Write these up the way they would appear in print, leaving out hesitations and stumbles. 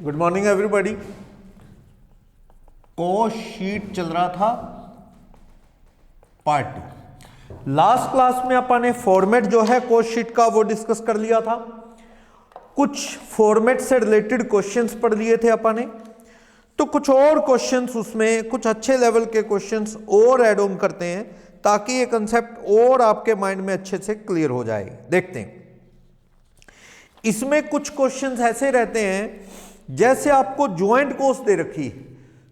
Good morning everybody. Course sheet चल रहा था पार्ट 2। लास्ट क्लास में अपन ने फॉर्मेट जो है कोर्स शीट का वो डिस्कस कर लिया था। कुछ फॉर्मेट से रिलेटेड क्वेश्चंस पढ़ लिए थे अपन ने, तो कुछ और क्वेश्चंस उसमें कुछ अच्छे लेवल के क्वेश्चंस और ऐड ऑन करते हैं ताकि ये कंसेप्ट और आपके माइंड में अच्छे से क्लियर हो जाए। देखते हैं, इसमें कुछ क्वेश्चंस ऐसे रहते हैं जैसे आपको ज्वाइंट कॉस्ट दे रखी है।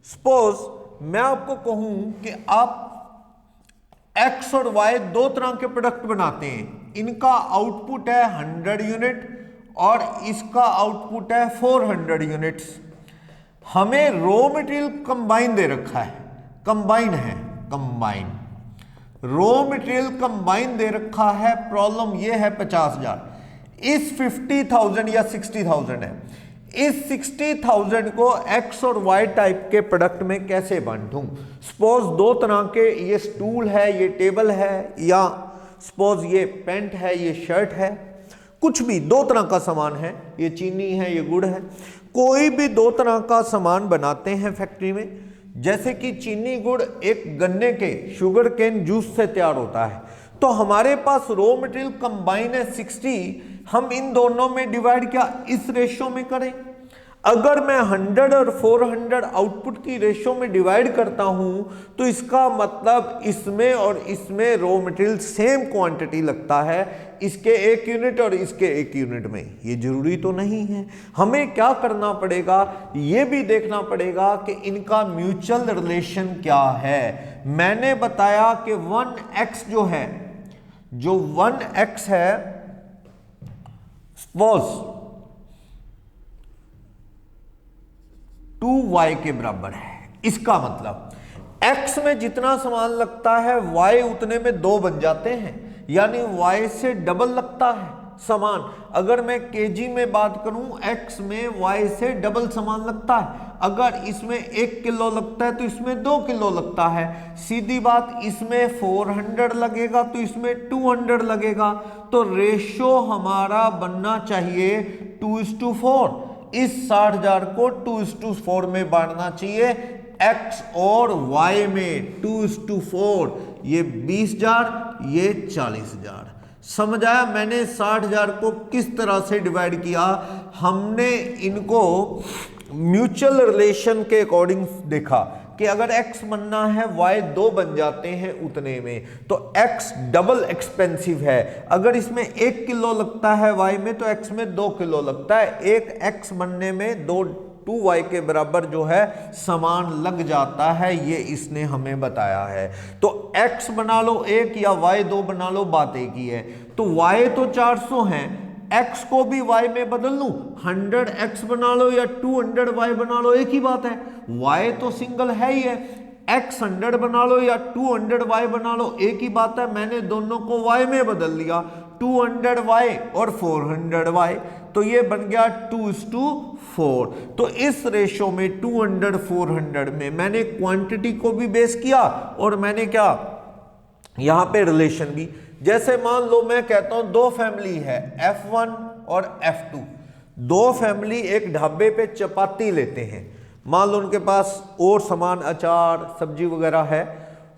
सपोज मैं आपको कहूं कि आप एक्स और वाई दो तरह के प्रोडक्ट बनाते हैं, इनका आउटपुट है 100 यूनिट और इसका आउटपुट है 400 यूनिट्स। हमें रॉ मटेरियल कंबाइन दे रखा है, कंबाइन रॉ मटेरियल कंबाइन दे रखा है। प्रॉब्लम ये है 50,000, इस 50,000 या 60,000 है। इस 60,000 को एक्स और वाई टाइप के प्रोडक्ट में कैसे बांटूं। सपोज दो तरह के, ये स्टूल है, ये टेबल है, या सपोज ये पेंट है, ये शर्ट है, कुछ भी दो तरह का सामान है, ये चीनी है, ये गुड़ है। कोई भी दो तरह का सामान बनाते हैं फैक्ट्री में, जैसे कि चीनी गुड़ एक गन्ने के शुगर केन जूस से तैयार होता है, तो हमारे पास रॉ मटेरियल कंबाइन है 60। हम इन दोनों में डिवाइड क्या इस रेशो में करें। अगर मैं 100 और 400 आउटपुट की रेशो में डिवाइड करता हूं तो इसका मतलब इसमें और इसमें रॉ मटेरियल सेम क्वांटिटी लगता है, इसके 1 यूनिट और इसके 1 यूनिट में। ये जरूरी तो नहीं है। हमें क्या करना पड़ेगा, ये भी देखना पड़ेगा कि इनका म्यूचुअल रिलेशन क्या है। मैंने बताया कि 1x जो है, जो 1x है, सपोज 2y के बराबर है। इसका मतलब x में जितना सामान लगता है y उतने में 2 बन जाते हैं, यानी y से डबल लगता है सामान। अगर मैं केजी में बात करूं, x में y से डबल सामान लगता है। अगर इसमें 1 किलो लगता है तो इसमें 2 किलो लगता है। सीधी बात, इसमें 400 लगेगा तो इसमें 200 लगेगा। तो रेशो हमारा बनना चाहिए 2:4। इस 60,000 को 2:4 में बांटना चाहिए, x और y में 2:4। ये 20,000, ये 40,000। समझ आया मैंने 60,000 को किस तरह से डिवाइड किया। हमने इनको म्यूचुअल रिलेशन के अकॉर्डिंग देखा कि अगर x बनना है y 2 बन जाते हैं उतने में, तो x डबल एक्सपेंसिव है। अगर इसमें 1 किलो लगता है y में तो x में 2 किलो लगता है। एक x बनने में 2y के बराबर जो है सामान लग जाता है, ये इसने हमें बताया है। तो x बना लो 1 या y 2 बना लो, बात एक ही है। तो y तो 400 है, x को भी y में बदल लूं, 100x बना लो या 200y बना लो, एक ही बात है। y तो सिंगल है ही है, x 100 बना लो या 200y बना लो, एक ही बात है। मैंने दोनों को y में बदल लिया, 200y और 400y, तो ये बन गया 2:4। तो इस रेशो में 200 400 में मैंने क्वांटिटी को भी बेस किया और मैंने क्या यहां पे रिलेशन भी। जैसे मान लो मैं कहता हूं दो फैमिली है, F1 और F2। दो फैमिली एक ढाबे पे चपाती लेते हैं। मान लो उनके पास और सामान, अचार, सब्जी वगैरह है,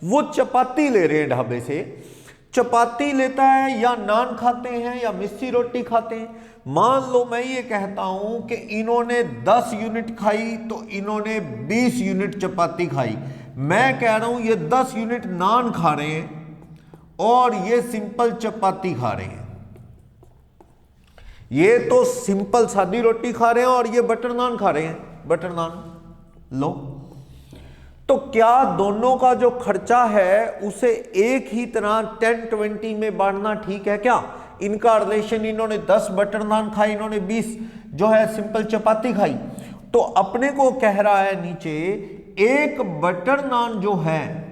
वो चपाती ले रहे हैं ढाबे से। चपाती लेता है या नान खाते हैं या मिस्सी रोटी खाते हैं। मान लो मैं ये कहता हूं कि इन्होंने 10 यूनिट खाई तो इन्होंने 20 यूनिट चपाती खाई। मैं कह रहा हूं ये 10 यूनिट नान खा रहे हैं और ये सिंपल चपाती खा रहे हैं। ये तो सिंपल सादी रोटी खा रहे हैं और ये बटर नान खा रहे हैं, बटर नान लो। तो क्या दोनों का जो खर्चा है उसे एक ही तरह 10-20 में बांटना ठीक है क्या? इनका रिलेशन, इन्होंने 10 बटर नान खाई, इन्होंने 20 जो है सिंपल चपाती खाई। तो अपने को कह रहा है नीचे, एक बटर नान जो है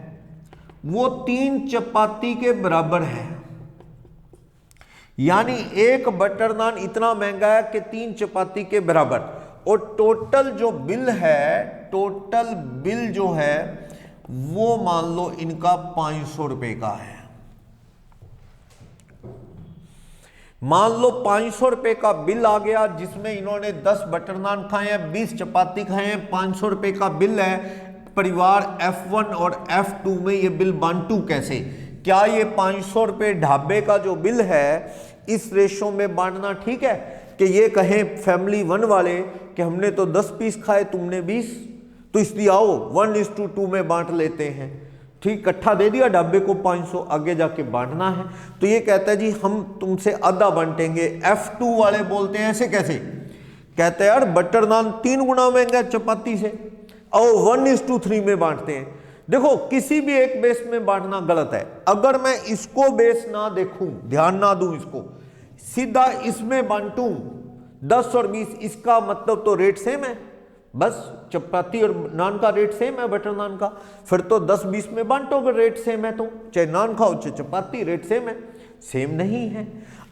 वो 3 चपाती के बराबर है। यानी एक बटर नान इतना महंगा है कि 3 चपाती के बराबर। और टोटल जो बिल है, टोटल बिल जो है वो मान लो इनका 500 रुपए का है। मान लो 500 रुपए का बिल आ गया जिसमें इन्होंने 10 बटर नान खाए हैं, 20 चपाती खाए हैं, 500 रुपए का बिल है। परिवार F1 और F2 में ये बिल बांटू कैसे? क्या ये 500 रुपए ढाबे का जो बिल है इस रेशो में बांटना ठीक है कि ये कहें फैमिली 1 वाले कि हमने तो 10 पीस खाए, तुमने 20, तो इसलिए आओ 1:2 में बांट लेते हैं। ठीक, इकट्ठा दे दिया ढाबे को 500, आगे जाके बांटना है। तो ये कहता है जी हम तुमसे आधा बांटेंगे। F2 वाले बोलते हैं ऐसे कैसे? कहते हैं यार बटर नान 3 गुना महंगा चपाती से, और 1:3 में बांटते हैं। देखो किसी भी एक बेस में बांटना गलत है। अगर मैं इसको बेस ना देखूं, ध्यान ना दूं, इसको सीधा इसमें बांटूं 10 और 20, इसका मतलब तो रेट सेम है, बस चपाती और नान का रेट सेम है बटर नान का, फिर तो 10-20 में बांटो अगर रेट सेम है तो, चाहे नान खाओ चाहे चपाती, रेट सेम है। सेम नहीं है।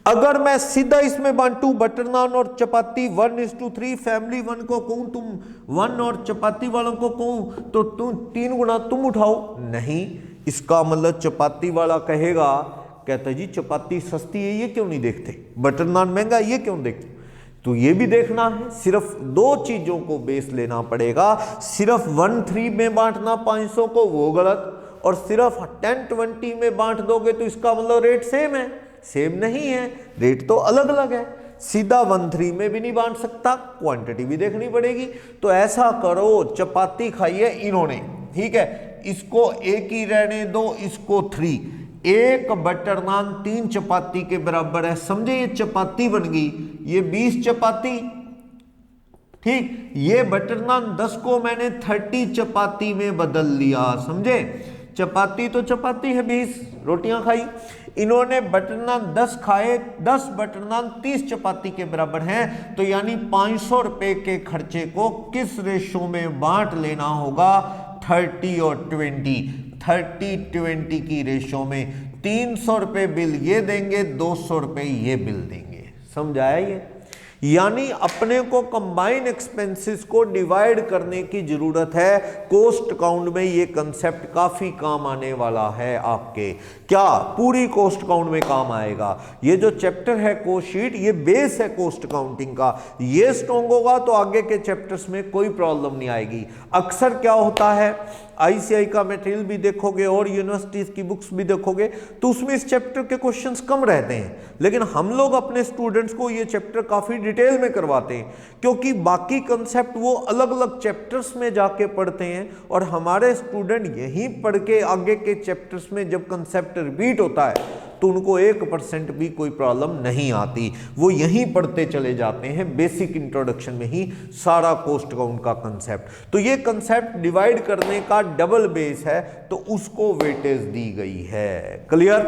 अगर मैं सीधा इसमें बांटू बटर नान और चपाती 1:3, फैमिली 1 को कहूं तुम 1 और चपाती वालों को कहूं तो तुम 3 गुना तुम उठाओ, नहीं। इसका मतलब चपाती वाला कहेगा, कहता जी चपाती सस्ती है ये क्यों नहीं देखते, बटर नान महंगा ये क्यों देखते। तो ये भी देखना है। सिर्फ 2 चीजों को बेस लेना पड़ेगा। सिर्फ 1:3 में बांटना 500 को वो गलत, और सिर्फ 10-20 में बांट दोगे तो इसका मतलब रेट सेम है। सेम नहीं है, रेट तो अलग अलग है। सीधा 1:3 में भी नहीं बांट सकता, क्वांटिटी भी देखनी पड़ेगी। तो ऐसा करो, चपाती खाई है इन्होंने, ठीक है, इसको एक ही रहने दो, इसको 3, 1 बटर नान 3 चपाती के बराबर है। समझे, ये चपाती बन गई, ये 20 चपाती, ठीक। ये बटर नान 10 को मैंने 30 चपाती में बदल लिया, समझे। चपाती तो चपाती है, 20 रोटियां खाई। इन्होंने बटर नान 10 खाए, 10 बटर नान 30 चपाती के बराबर हैं। तो यानी 500 रुपए के खर्चे को किस रेशो में बांट लेना होगा? 30 और 20, 30-20 की रेशो में। 300 रुपए बिल ये देंगे, 200 रुपए ये बिल देंगे। समझ आया ये? यानी अपने को कंबाइन एक्सपेंसेस को डिवाइड करने की जरूरत है। कॉस्ट अकाउंट में ये कंसेप्ट काफी काम आने वाला है आपके। क्या पूरी कॉस्ट अकाउंट में काम आएगा। ये जो चैप्टर है कॉस्ट शीट, ये बेस है कॉस्ट अकाउंटिंग का। ये स्ट्रॉन्ग होगा तो आगे के चैप्टर्स में कोई प्रॉब्लम नहीं आएगी। अक्सर क्या होता है, आईसीआई का मटेरियल भी देखोगे और यूनिवर्सिटीज की बुक्स भी देखोगे तो उसमें इस चैप्टर के क्वेश्चंस कम रहते हैं, लेकिन हम लोग अपने स्टूडेंट्स को ये चैप्टर काफी डिटेल में करवाते हैं, क्योंकि बाकी कंसेप्ट वो अलग अलग चैप्टर्स में जाके पढ़ते हैं और हमारे स्टूडेंट यहीं पढ़ के आगे के चैप्टर्स में जब कंसेप्ट रिपीट होता है तो उनको 1% भी कोई प्रॉब्लम नहीं आती। वो यहीं पढ़ते चले जाते हैं, बेसिक इंट्रोडक्शन में ही सारा कॉस्ट अकाउंट का कंसेप्ट। तो ये कंसेप्ट डिवाइड करने का डबल बेस है, तो उसको वेटेज दी गई है। क्लियर?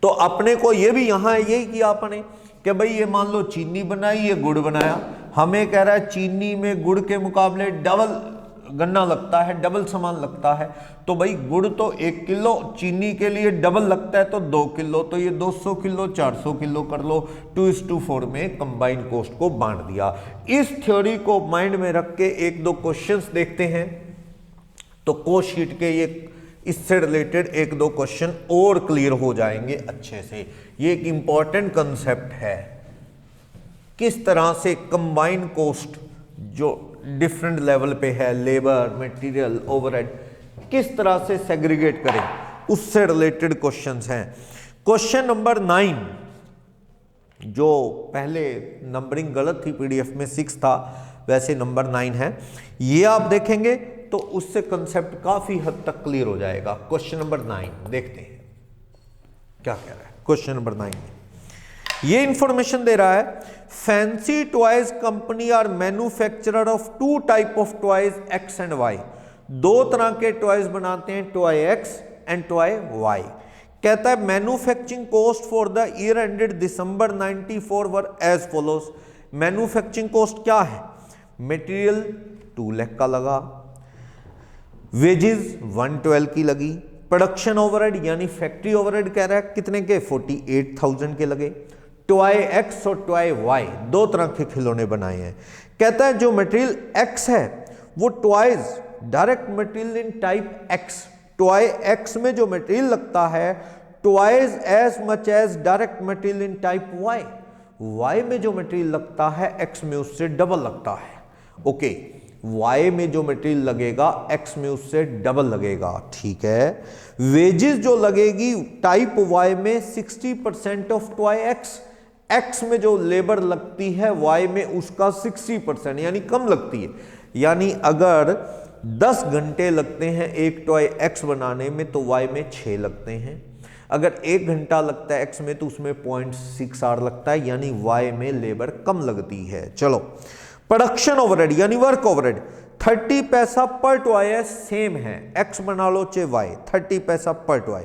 तो अपने को ये भी यहां यही किया अपने कि भाई ये मान लो चीनी बनाई, ये गुड़ बनाया, हमें कह रहा है चीनी में गुड़ के मुकाबले डबल गन्ना लगता है, डबल सामान लगता है। तो भाई गुड़ तो 1 किलो, चीनी के लिए डबल लगता है तो 2 किलो, तो ये 200 किलो 400 किलो कर लो। 2:4 में कंबाइन कॉस्ट को बांट दिया। इस थ्योरी को माइंड में रख के 1-2 क्वेश्चंस देखते हैं, तो कॉस्ट शीट के ये इससे रिलेटेड 1-2 क्वेश्चन और क्लियर हो जाएंगे अच्छे से। ये एक इंपॉर्टेंट कंसेप्ट है, किस तरह से कंबाइन कॉस्ट जो डिफरेंट लेवल पे है, लेबर, मटेरियल, ओवरहेड, किस तरह से सेग्रीगेट करें, उससे रिलेटेड क्वेश्चंस हैं। क्वेश्चन नंबर 9, जो पहले नंबरिंग गलत थी पीडीएफ में 6 था, वैसे नंबर 9 है। ये आप देखेंगे तो उससे कंसेप्ट काफी हद तक क्लियर हो जाएगा। क्वेश्चन नंबर 9 देखते हैं क्या कह रहा है। क्वेश्चन नंबर 9 ये इंफॉर्मेशन दे रहा है, fancy toys company are manufacturer of 2 type of toys X and Y. 2 तरह के टॉयज बनाते हैं, toy X and toy Y. कहता है manufacturing cost for the year ended December 94 were as follows. Manufacturing cost क्या है? मटेरियल 2 लाख का लगा, वेजेस 112 की लगी, प्रोडक्शन ओवरहेड यानी फैक्ट्री ओवरहेड कह रहा है कितने के? 48,000 के लगे। टॉय एक्स और टॉय वाई 2 तरह के खिलौने बनाए हैं। कहता है जो मटेरियल एक्स है वो toys direct material in type X, toy X में जो मटेरियल लगता है twice as much as direct material in type Y. Y में जो मटेरियल लगता है एक्स में उससे डबल लगता है। ओके, वाई में जो मटेरियल लगेगा एक्स में उससे डबल लगेगा, ठीक है। वेजेस जो लगेगी टाइप वाई में 60% ऑफ ट्वाई एक्स। एक्स में जो लेबर लगती है वाई में उसका 60% यानी कम लगती है। यानी अगर 10 घंटे लगते हैं एक टॉय एक्स बनाने में तो वाई में 6 लगते हैं। अगर 1 घंटा लगता है एक्स में तो उसमें 0.6 आवर लगता है, यानी वाई में लेबर कम लगती है। चलो, प्रोडक्शन ओवरहेड यानी वर्क ओवरहेड 30 पैसा पर टॉय सेम है, एक्स बना लो चाहे वाई, 30 पैसा पर टॉय।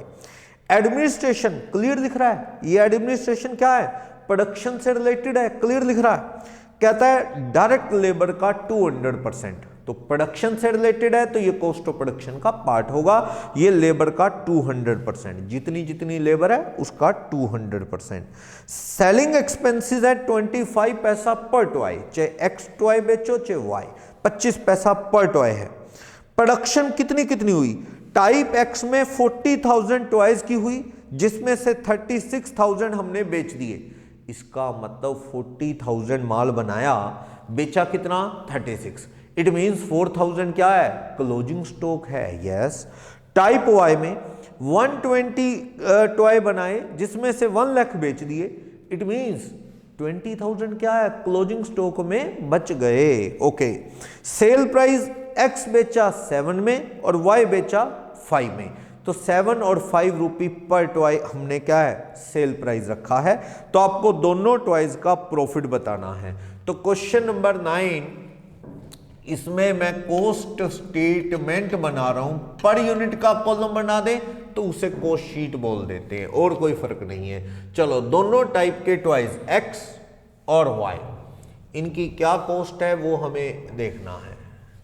एडमिनिस्ट्रेशन क्लियर दिख रहा है, ये एडमिनिस्ट्रेशन क्या है, प्रोडक्शन से रिलेटेड है, क्लियर दिख रहा है। कहता है डायरेक्ट लेबर का 200%, तो प्रोडक्शन से रिलेटेड है तो ये कॉस्ट ऑफ प्रोडक्शन का पार्ट होगा। ये लेबर का 200%, जितनी जितनी लेबर है उसका 200%। सेलिंग एक्सपेंसेस है 25 पैसा पर टॉय, चाहे एक्स टॉय बेचो चाहे वाई, 25 पैसा पर टॉय है। प्रोडक्शन कितनी कितनी हुई, टाइप एक्स में 40,000 टॉयज की हुई, जिसमें से 36,000 हमने बेच दिए। इसका मतलब 40,000 माल बनाया, बेचा कितना 36, इट मींस 4,000 क्या है, क्लोजिंग स्टॉक है। यस, टाइप वाई में 120 टॉय बनाए जिसमें से 1 लाख बेच दिए, इट मींस 20,000 क्या है, क्लोजिंग स्टॉक में बच गए। ओके, सेल प्राइस एक्स बेचा 7 में और वाई बेचा 5 में, तो 7 और 5 रुपी पर टॉय हमने क्या है, सेल प्राइस रखा है। तो आपको दोनों टॉयज का प्रॉफिट बताना है। तो क्वेश्चन नंबर 9, इसमें मैं कॉस्ट स्टेटमेंट बना रहा हूं, पर यूनिट का कॉलम बना दे तो उसे कॉस्ट शीट बोल देते हैं, और कोई फर्क नहीं है। चलो, दोनों टाइप के टॉयज एक्स और वाई, इनकी क्या कॉस्ट है वो हमें देखना है,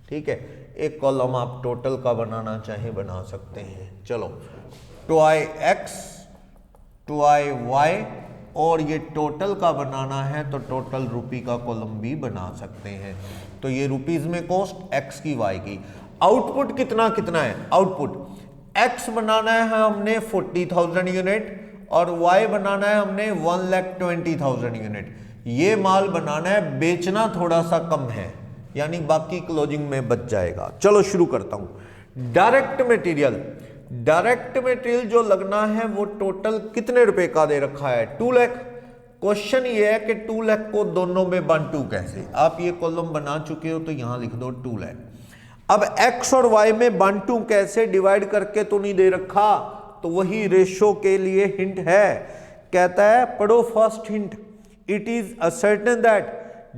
ठीक है। एक कॉलम आप टोटल का बनाना चाहे बना सकते हैं। चलो, टॉय एक्स, टॉय वाई, और ये टोटल का बनाना है तो टोटल रुपी का कॉलम भी बना सकते हैं। तो ये रुपीज में कॉस्ट एक्स की वाई की। आउटपुट कितना कितना है, आउटपुट एक्स बनाना है हमने 40,000 यूनिट और वाई बनाना है हमने 1,20,000 यूनिट। ये माल बनाना है, बेचना थोड़ा सा कम है, यानी बाकी क्लोजिंग में बच जाएगा। चलो शुरू करता हूं। डायरेक्ट मटेरियल, डायरेक्ट मटेरियल जो लगना है वो टोटल कितने रुपए का दे रखा है, 2 लाख। क्वेश्चन ये है कि 2 लाख को दोनों में बांटू कैसे। आप ये कॉलम बना चुके हो तो यहां लिख दो 2 लाख। अब एक्स और वाई में बांटू कैसे, डिवाइड करके तो नहीं दे रखा, तो वही रेशो के लिए हिंट है। कहता है पढ़ो first hint, it is ascertain that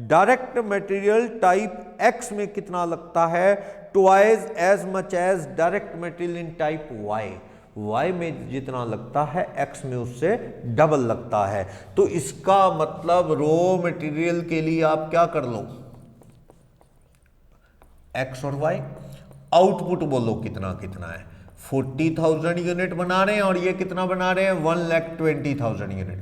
direct material type X में कितना लगता है, twice as much as direct material in type Y. Y में जितना लगता है एक्स में उससे डबल लगता है। तो इसका मतलब रॉ मटेरियल के लिए आप क्या कर लो, एक्स और वाई। आउटपुट बोलो कितना कितना है, 40,000 यूनिट बना रहे हैं और ये कितना बना रहे हैं, 1,20,000 यूनिट।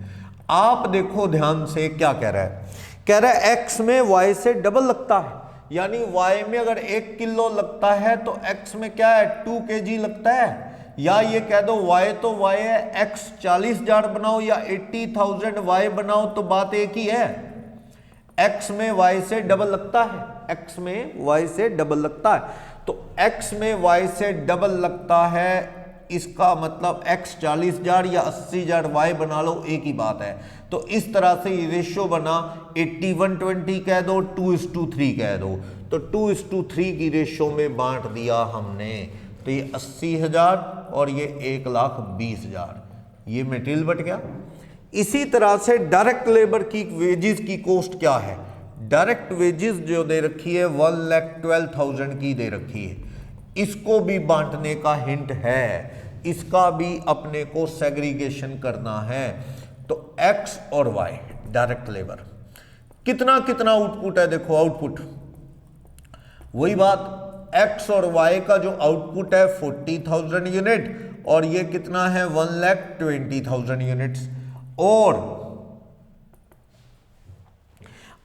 आप देखो ध्यान से क्या कह रहा है, कह रहा है एक्स में वाई से डबल लगता है, यानी वाई में अगर 1 किलो लगता है तो एक्स में क्या है 2 kg लगता है। या ये कह दो वाई तो वाई है, एक्स 40,000 बनाओ या 80,000 वाई बनाओ तो बात एक ही है, एक्स में वाई से डबल लगता है, एक्स में वाई से डबल लगता है। तो एक्स में वाई से डबल लगता है, इसका मतलब एक्स 40,000 या 80,000 वाई बना लो, एक ही बात है। तो इस तरह से ये रेशियो बना, 80-120 कह दो, 2:3 कह दो, तो 2:3 की रेशियो में बांट दिया हमने। तो ये 80,000 और ये 1,20,000, ये मटेरियल बट गया। इसी तरह से डायरेक्ट लेबर की वेजेस की कॉस्ट क्या है, डायरेक्ट वेजेस जो दे रखी है 1,12,000 की दे रखी है। इसको भी बांटने का हिंट है, इसका भी अपने को सेग्रीगेशन करना है। तो एक्स और वाई डायरेक्ट लेबर कितना कितना आउटपुट है, देखो आउटपुट वही बात, एक्स और वाई का जो आउटपुट है 40,000 यूनिट और ये कितना है 1,20,000 यूनिट्स। और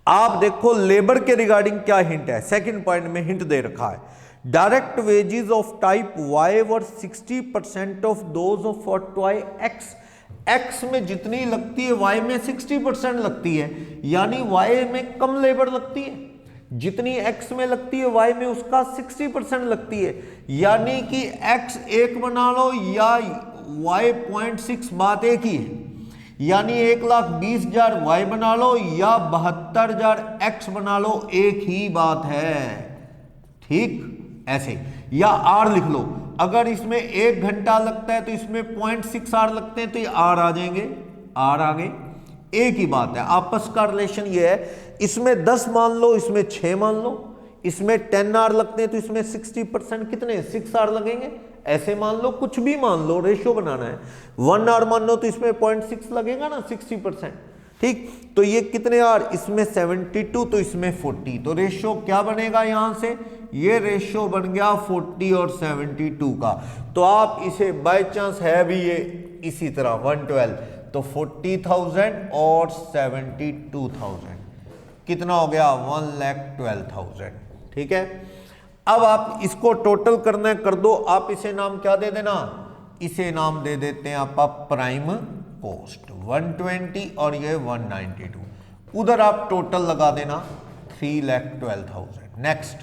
आप देखो लेबर के रिगार्डिंग क्या हिंट है, सेकंड पॉइंट में हिंट दे रखा है, direct wages of type why were 60% of those of toy x. X में जितनी लगती है वाई में 60% लगती है, यानी वाई में कम लेबर लगती है। जितनी एक्स में लगती है वाई में उसका 60% लगती है, यानी कि एक्स 1 बना लो या वाई 0.6, बात एक ही है। यानी 1,20,000 वाई बना लो या 72,000 एक्स बना लो, एक ही बात है। ठीक ऐसे, या आर लिख लो, अगर इसमें 1 घंटा लगता है तो इसमें 0.6 आर लगते हैं, तो ये आर आ जाएंगे, आर आ गए, एक ही बात है। आपस का रिलेशन ये है, इसमें 10 मान लो, इसमें 6 मान लो, इसमें 10 आर लगते हैं तो इसमें 60% कितने 6 आर लगेंगे, ऐसे मान लो, कुछ भी मान लो, रेशियो बनाना है। 1 आर मान लो तो इसमें 0.6 लगेगा ना, 60%। ठीक, तो ये कितने आर, इसमें 72 तो इसमें 40, तो रेशियो क्या बनेगा यहां से, ये रेशियो बन गया 40 और 72 का। तो आप इसे बाय चांस है भी ये इसी तरह 112, तो 40,000 और 72,000 कितना हो गया, 1,12,000। ठीक है, अब आप इसको टोटल करना है, कर दो। आप इसे नाम क्या दे देना, इसे नाम दे देते हैं आप प्राइम कॉस्ट 120 और ये 192, उधर आप टोटल लगा देना 3,12,000। नेक्स्ट,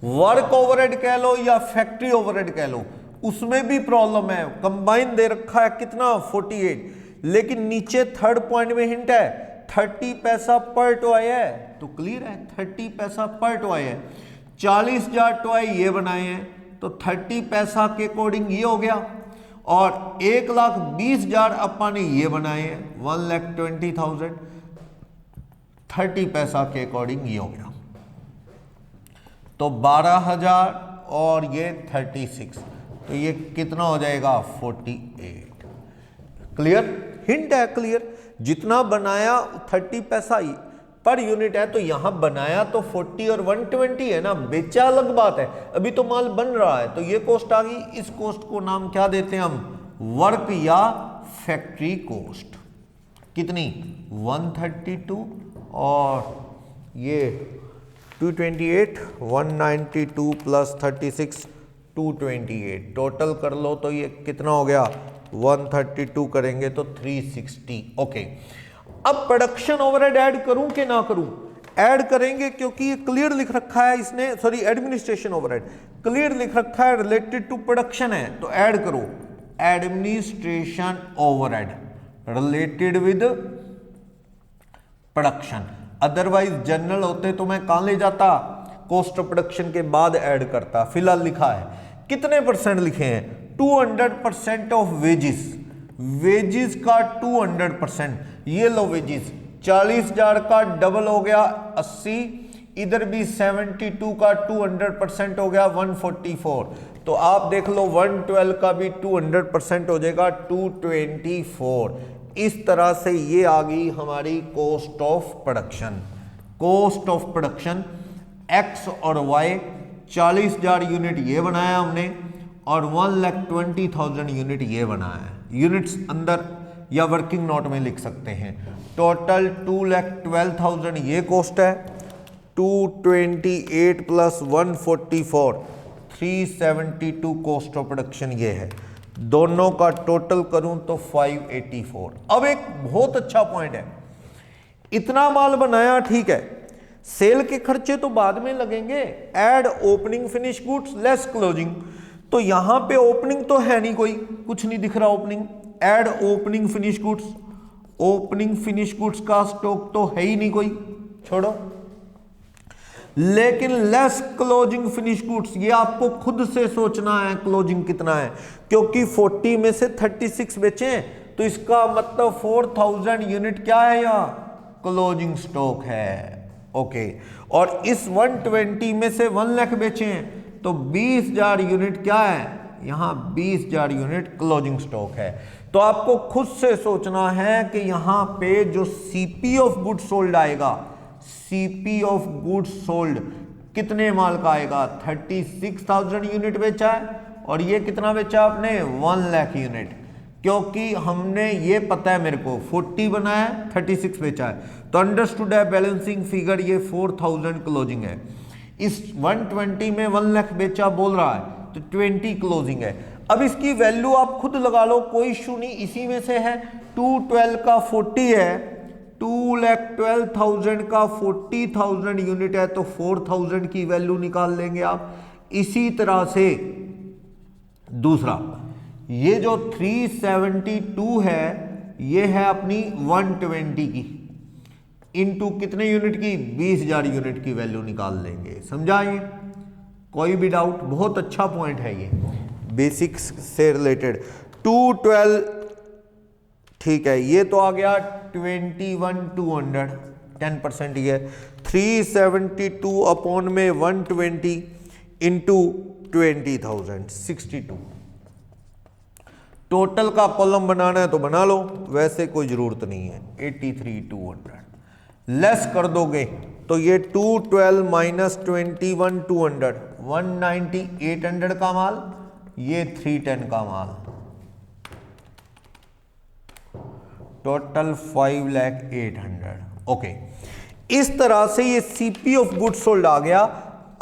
वर्क ओवरहेड कह लो या फैक्ट्री ओवरहेड कह लो, उसमें भी प्रॉब्लम है। कंबाइन दे रखा है कितना 48, लेकिन नीचे थर्ड पॉइंट में हिंट है 30 पैसा पर टॉय है, तो क्लियर है 30 पैसा पर टॉय है। 40,000 टॉय ये बनाए हैं तो 30 पैसा के अकॉर्डिंग ये हो गया, और 1,20,000 अपन ने ये बनाए हैं 1,20,000, 30 पैसा के अकॉर्डिंग ये हो गया, तो 12,000 और ये 36, तो ये कितना हो जाएगा 48। क्लियर, हिंट है क्लियर, जितना बनाया 30 पैसा पर यूनिट है, तो यहां बनाया तो 40 और 120 है ना, बेचा अलग बात है, अभी तो माल बन रहा है, तो ये कॉस्ट आ गई। इस कॉस्ट को नाम क्या देते हैं हम, वर्क या फैक्ट्री कॉस्ट। कितनी 132 और ये 228, 192 प्लस 36 228, टोटल कर लो तो ये कितना हो गया 132 करेंगे तो 360। ओके, अब प्रोडक्शन ओवरहेड ऐड करूं कि ना करूं, ऐड करेंगे क्योंकि ये क्लियर लिख रखा है इसने, सॉरी एडमिनिस्ट्रेशन ओवरहेड क्लियर लिख रखा है, रिलेटेड टू प्रोडक्शन है, तो ऐड करो administration overhead related with production. Otherwise general होते तो मैं कहां ले जाता, कॉस्ट ऑफ प्रोडक्शन के बाद ऐड करता। फिलहाल लिखा है कितने परसेंट लिखे हैं, 200% ऑफ वेजिस, वेजिस का 200%, ये लो वेजिस 40,000 का डबल हो गया 80, इधर भी 72 का 200% हो गया 144, तो आप देख लो 112 का भी 200% हो जाएगा 224। इस तरह से ये आ गई हमारी cost of production. Cost of production x और वाई, 40,000 यूनिट ये बनाया हमने और 1,20,000 यूनिट ये बनाया है। यूनिट्स अंदर या वर्किंग नोट में लिख सकते हैं। टोटल 2,12,000 ये कॉस्ट है, 228 प्लस 144 372 कॉस्ट ऑफ प्रोडक्शन ये है। दोनों का टोटल करूं तो 584। अब एक बहुत अच्छा पॉइंट है, इतना माल बनाया ठीक है, सेल के खर्चे तो बाद में लगेंगे, add opening finish goods less closing, तो यहां पे ओपनिंग तो है नहीं, कोई कुछ नहीं दिख रहा opening, add opening finish goods, opening finish goods का स्टॉक तो है ही नहीं कोई, छोड़ो। लेकिन लेस क्लोजिंग फिनिश गुड्स, ये आपको खुद से सोचना है क्लोजिंग कितना है, क्योंकि 40 में से 36 बेचे तो इसका मतलब 4,000 यूनिट क्या है, यहाँ क्लोजिंग स्टॉक है। ओके, और इस 120 में से 1 लाख बेचे हैं तो 20,000 यूनिट क्या है, यहां 20,000 यूनिट क्लोजिंग स्टॉक है। तो आपको खुद से सोचना है कि यहां पे जो सीपी ऑफ गुड्स सोल्ड आएगा, सीपी ऑफ गुड्स सोल्ड कितने माल का आएगा, 36,000 यूनिट बेचा है और ये कितना बेचा आपने 1 लाख यूनिट, क्योंकि हमने ये पता है मेरे को 40 बनाया 36 बेचा है, तो अंडरस्टूड है बैलेंसिंग फिगर ये 4,000 क्लोजिंग है। इस 120 में 1 लाख बेचा बोल रहा है तो 20 क्लोजिंग है। अब इसकी वैल्यू आप खुद लगा लो, कोई इशू नहीं, इसी में से है। 212 का 40 है, 2,12,000 का 40,000 यूनिट है, तो 4,000 की वैल्यू निकाल लेंगे आप। इसी तरह से दूसरा, ये जो 372 है ये है अपनी 120 की, इनटू कितने यूनिट की, 20,000 यूनिट की वैल्यू निकाल लेंगे। समझा ये? कोई भी डाउट? बहुत अच्छा पॉइंट है ये, बेसिक्स से रिलेटेड। 212 ठीक है, ये तो आ गया 21,200, 10% ही है। 372 अपॉन में 120 इंटू 20,000, 62। टोटल का कॉलम बनाना है तो बना लो, वैसे कोई जरूरत नहीं है। 83,200 लेस कर दोगे तो ये 212 माइनस 21,200, 190,800 का माल, ये 310 का माल, टोटल 5,08,000। ओके, इस तरह से ये सीपी ऑफ गुड्स सोल्ड आ गया।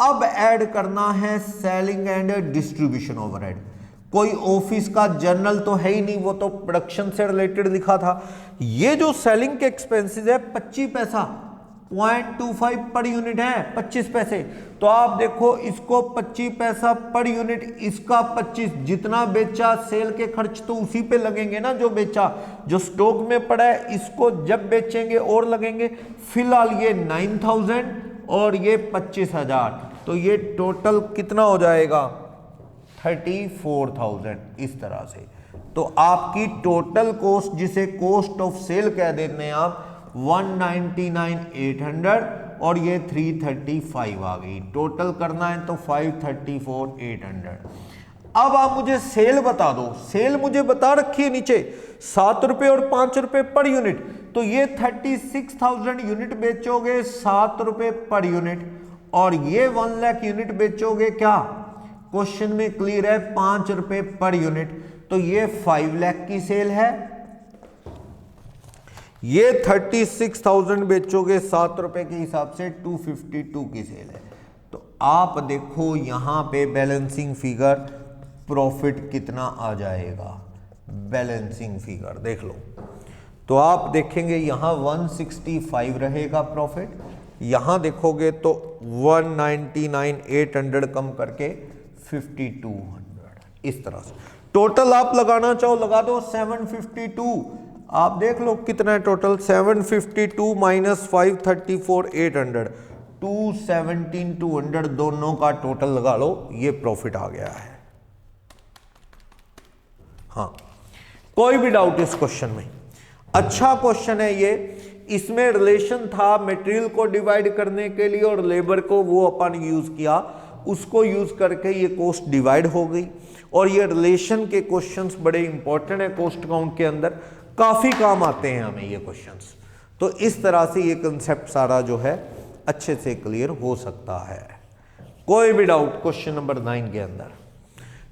अब ऐड करना है सेलिंग एंड डिस्ट्रीब्यूशन ओवरहेड। कोई ऑफिस का जर्नल तो है ही नहीं, वो तो प्रोडक्शन से रिलेटेड लिखा था। ये जो सेलिंग के एक्सपेंसेस है 25 पैसा, 0.25 पर यूनिट है, 25 पैसे। तो आप देखो इसको 25 पैसा पर यूनिट, इसका 25, जितना बेचा सेल के खर्च तो उसी पे लगेंगे ना, जो बेचा, जो स्टॉक में पड़ा है इसको जब बेचेंगे और लगेंगे। फिलहाल ये 9,000 और ये 25,000, तो ये टोटल कितना हो जाएगा, 34,000। इस तरह से तो आपकी टोटल कॉस्ट, जिसे कॉस्ट ऑफ सेल कह देते हैं आप, 199,800 और ये 335 आ गई। टोटल करना है तो 534,800। अब आप मुझे सेल बता दो। सेल मुझे बता रखी है नीचे 7 रुपए और 5 रुपए पर यूनिट, तो ये 36,000 यूनिट बेचोगे 7 रुपए पर यूनिट, और ये 1 लाख यूनिट बेचोगे क्या, क्वेश्चन में क्लियर है, 5 रुपए पर यूनिट, तो ये 5 लाख की सेल है। ये 36,000 बेचोगे 7 रुपए के हिसाब से, 252 की सेल है। तो आप देखो यहां पे बैलेंसिंग फिगर प्रॉफिट कितना आ जाएगा, बैलेंसिंग फिगर देख लो। तो आप देखेंगे यहां 165 रहेगा प्रॉफिट, यहां देखोगे तो 199,800 कम करके 5,200। इस तरह से टोटल आप लगाना चाहो लगा दो 752। आप देख लो कितना है टोटल, 752 माइनस 534,800, 217,200 दोनों का टोटल लगा लो, ये प्रॉफिट आ गया है। हाँ, कोई भी डाउट इस क्वेश्चन में? अच्छा क्वेश्चन है ये। इसमें रिलेशन था मटेरियल को डिवाइड करने के लिए और लेबर को, वो अपन यूज किया, उसको यूज करके ये कॉस्ट डिवाइड हो गई। और ये रिलेशन के क्वेश्चंस बड़े इंपॉर्टेंट है कॉस्ट अकाउंट के अंदर, काफी काम आते हैं हमें ये क्वेश्चंस। तो इस तरह से ये कंसेप्ट सारा जो है अच्छे से क्लियर हो सकता है। कोई भी डाउट क्वेश्चन नंबर 9 के अंदर?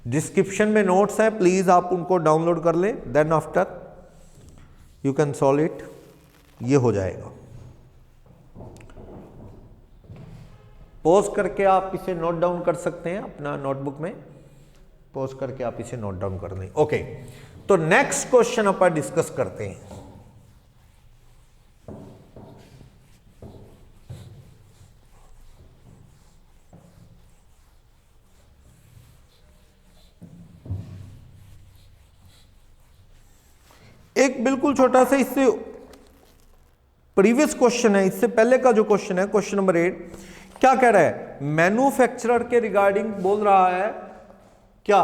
डिस्क्रिप्शन में नोट्स हैं, प्लीज आप उनको डाउनलोड कर लें, then after you can solve it. ये हो जाएगा। पॉज करके आप इसे नोट डाउन कर सकते हैं अपना नोटबुक में, पॉज करके आप इसे नोट डाउन कर लें। ओके, तो नेक्स्ट क्वेश्चन अपन डिस्कस करते हैं। एक बिल्कुल छोटा सा, इससे प्रीवियस क्वेश्चन है, इससे पहले का जो क्वेश्चन है, क्वेश्चन नंबर 8 क्या कह रहा है, मैन्युफैक्चरर के रिगार्डिंग बोल रहा है। क्या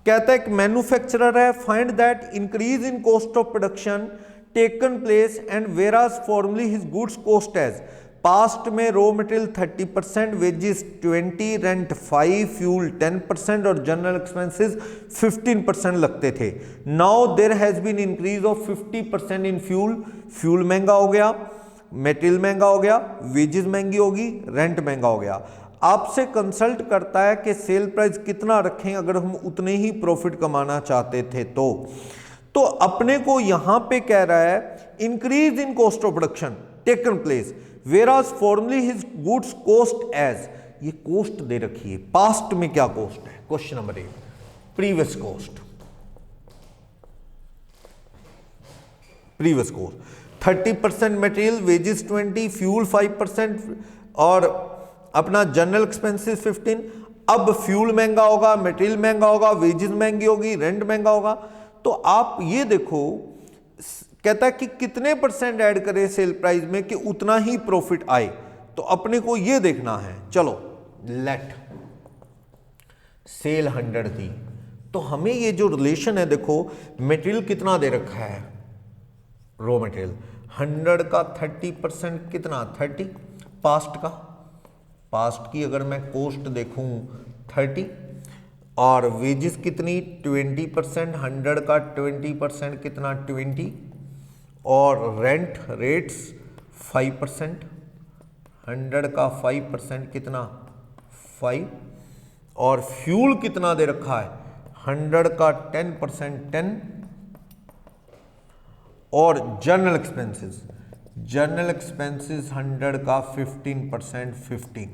कहता है कि मैन्युफैक्चरर है, find that increase in cost of production taken place and whereas formerly his goods cost as past में raw material 30%, wages 20%, rent 5%, fuel 10% और जनरल एक्सपेंसेस 15% लगते थे। Now there has been increase of 50% in fuel, fuel महंगा हो गया, material महंगा हो गया, वेजेस महंगी होगी, रेंट महंगा हो गया। आपसे कंसल्ट करता है कि सेल प्राइस कितना रखें अगर हम उतने ही प्रॉफिट कमाना चाहते थे तो अपने को यहां पे कह रहा है increase in cost of production taken place whereas formerly his goods cost as, ये कॉस्ट दे रखी है, पास्ट में क्या कॉस्ट है, question number 8 previous cost 30% material, wages 20, fuel 5% और अपना जनरल एक्सपेंसेस 15। अब फ्यूल महंगा होगा, मटेरियल महंगा होगा, वेजेस महंगी होगी, रेंट महंगा होगा। तो आप ये देखो, कहता है कि कितने परसेंट ऐड करें सेल प्राइस में कि उतना ही प्रॉफिट आए। तो अपने को ये देखना है। चलो लेट सेल 100 थी, तो हमें ये जो रिलेशन है, देखो मटेरियल कितना दे रखा है, रॉ मटेरियल 100 का 30% कितना 30, पास्ट की अगर मैं कॉस्ट देखूं 30, और वेजेस कितनी 20%, 100 का 20% कितना 20, और रेंट रेट्स 5%, 100 का 5% कितना 5, और फ्यूल कितना दे रखा है 100 का 10% 10, और जनरल एक्सपेंसेस 100 का 15% 15।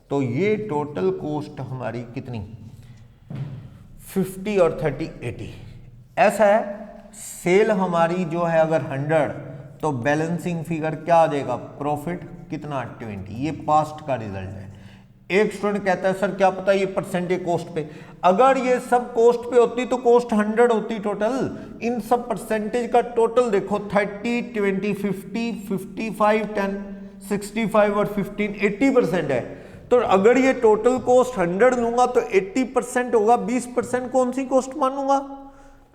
तो ये टोटल कॉस्ट हमारी कितनी 50 और 30 80। ऐसा है सेल हमारी जो है अगर 100, तो बैलेंसिंग फिगर क्या आ जाएगा, प्रॉफिट कितना 20। ये पास्ट का रिजल्ट है। एक स्टूडेंट कहता है सर क्या पता ये परसेंटेज कॉस्ट पे, अगर ये सब कॉस्ट पे होती तो कॉस्ट 100 होती टोटल। इन सब परसेंटेज का टोटल देखो 30 20 50 55 10 65 और 15 80% है। तो अगर ये टोटल कॉस्ट 100 लूंगा तो 80% होगा, 20% कौन सी कॉस्ट मानूंगा,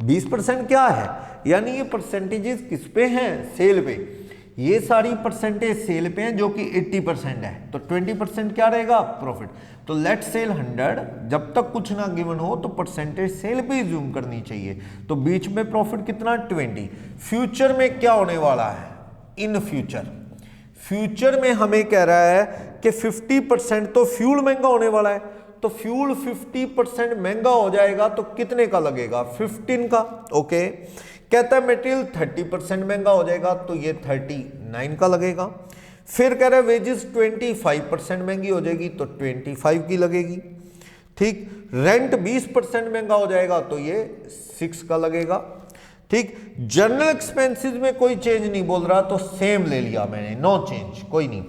20% क्या है, यानी ये परसेंटेजेस किस पे हैं, सेल पे। ये सारी परसेंटेज सेल पे हैं जो कि 80% है, तो 20% क्या रहेगा, प्रॉफिट। तो लेट सेल 100, जब तक कुछ ना गिवन हो तो परसेंटेज सेल पे ही जूम करनी चाहिए। तो बीच में प्रॉफिट कितना 20। फ्यूचर में क्या होने वाला है, इन फ्यूचर में हमें कह रहा है कि 50% तो फ्यूल महंगा होने वाला है। तो फ्यूल 50% महंगा हो जाएगा तो कितने का लगेगा, 15 का। ओके, कहता है मटेरियल 30% महंगा हो जाएगा तो ये 39 का लगेगा। फिर कह रहा है वेजेस 25% महंगी हो जाएगी तो 25 की लगेगी। ठीक, रेंट 20% महंगा हो जाएगा तो ये 6 का लगेगा। ठीक, जनरल एक्सपेंसेस में कोई चेंज नहीं बोल रहा तो सेम ले लिया मैंने, नो चेंज, कोई नहीं।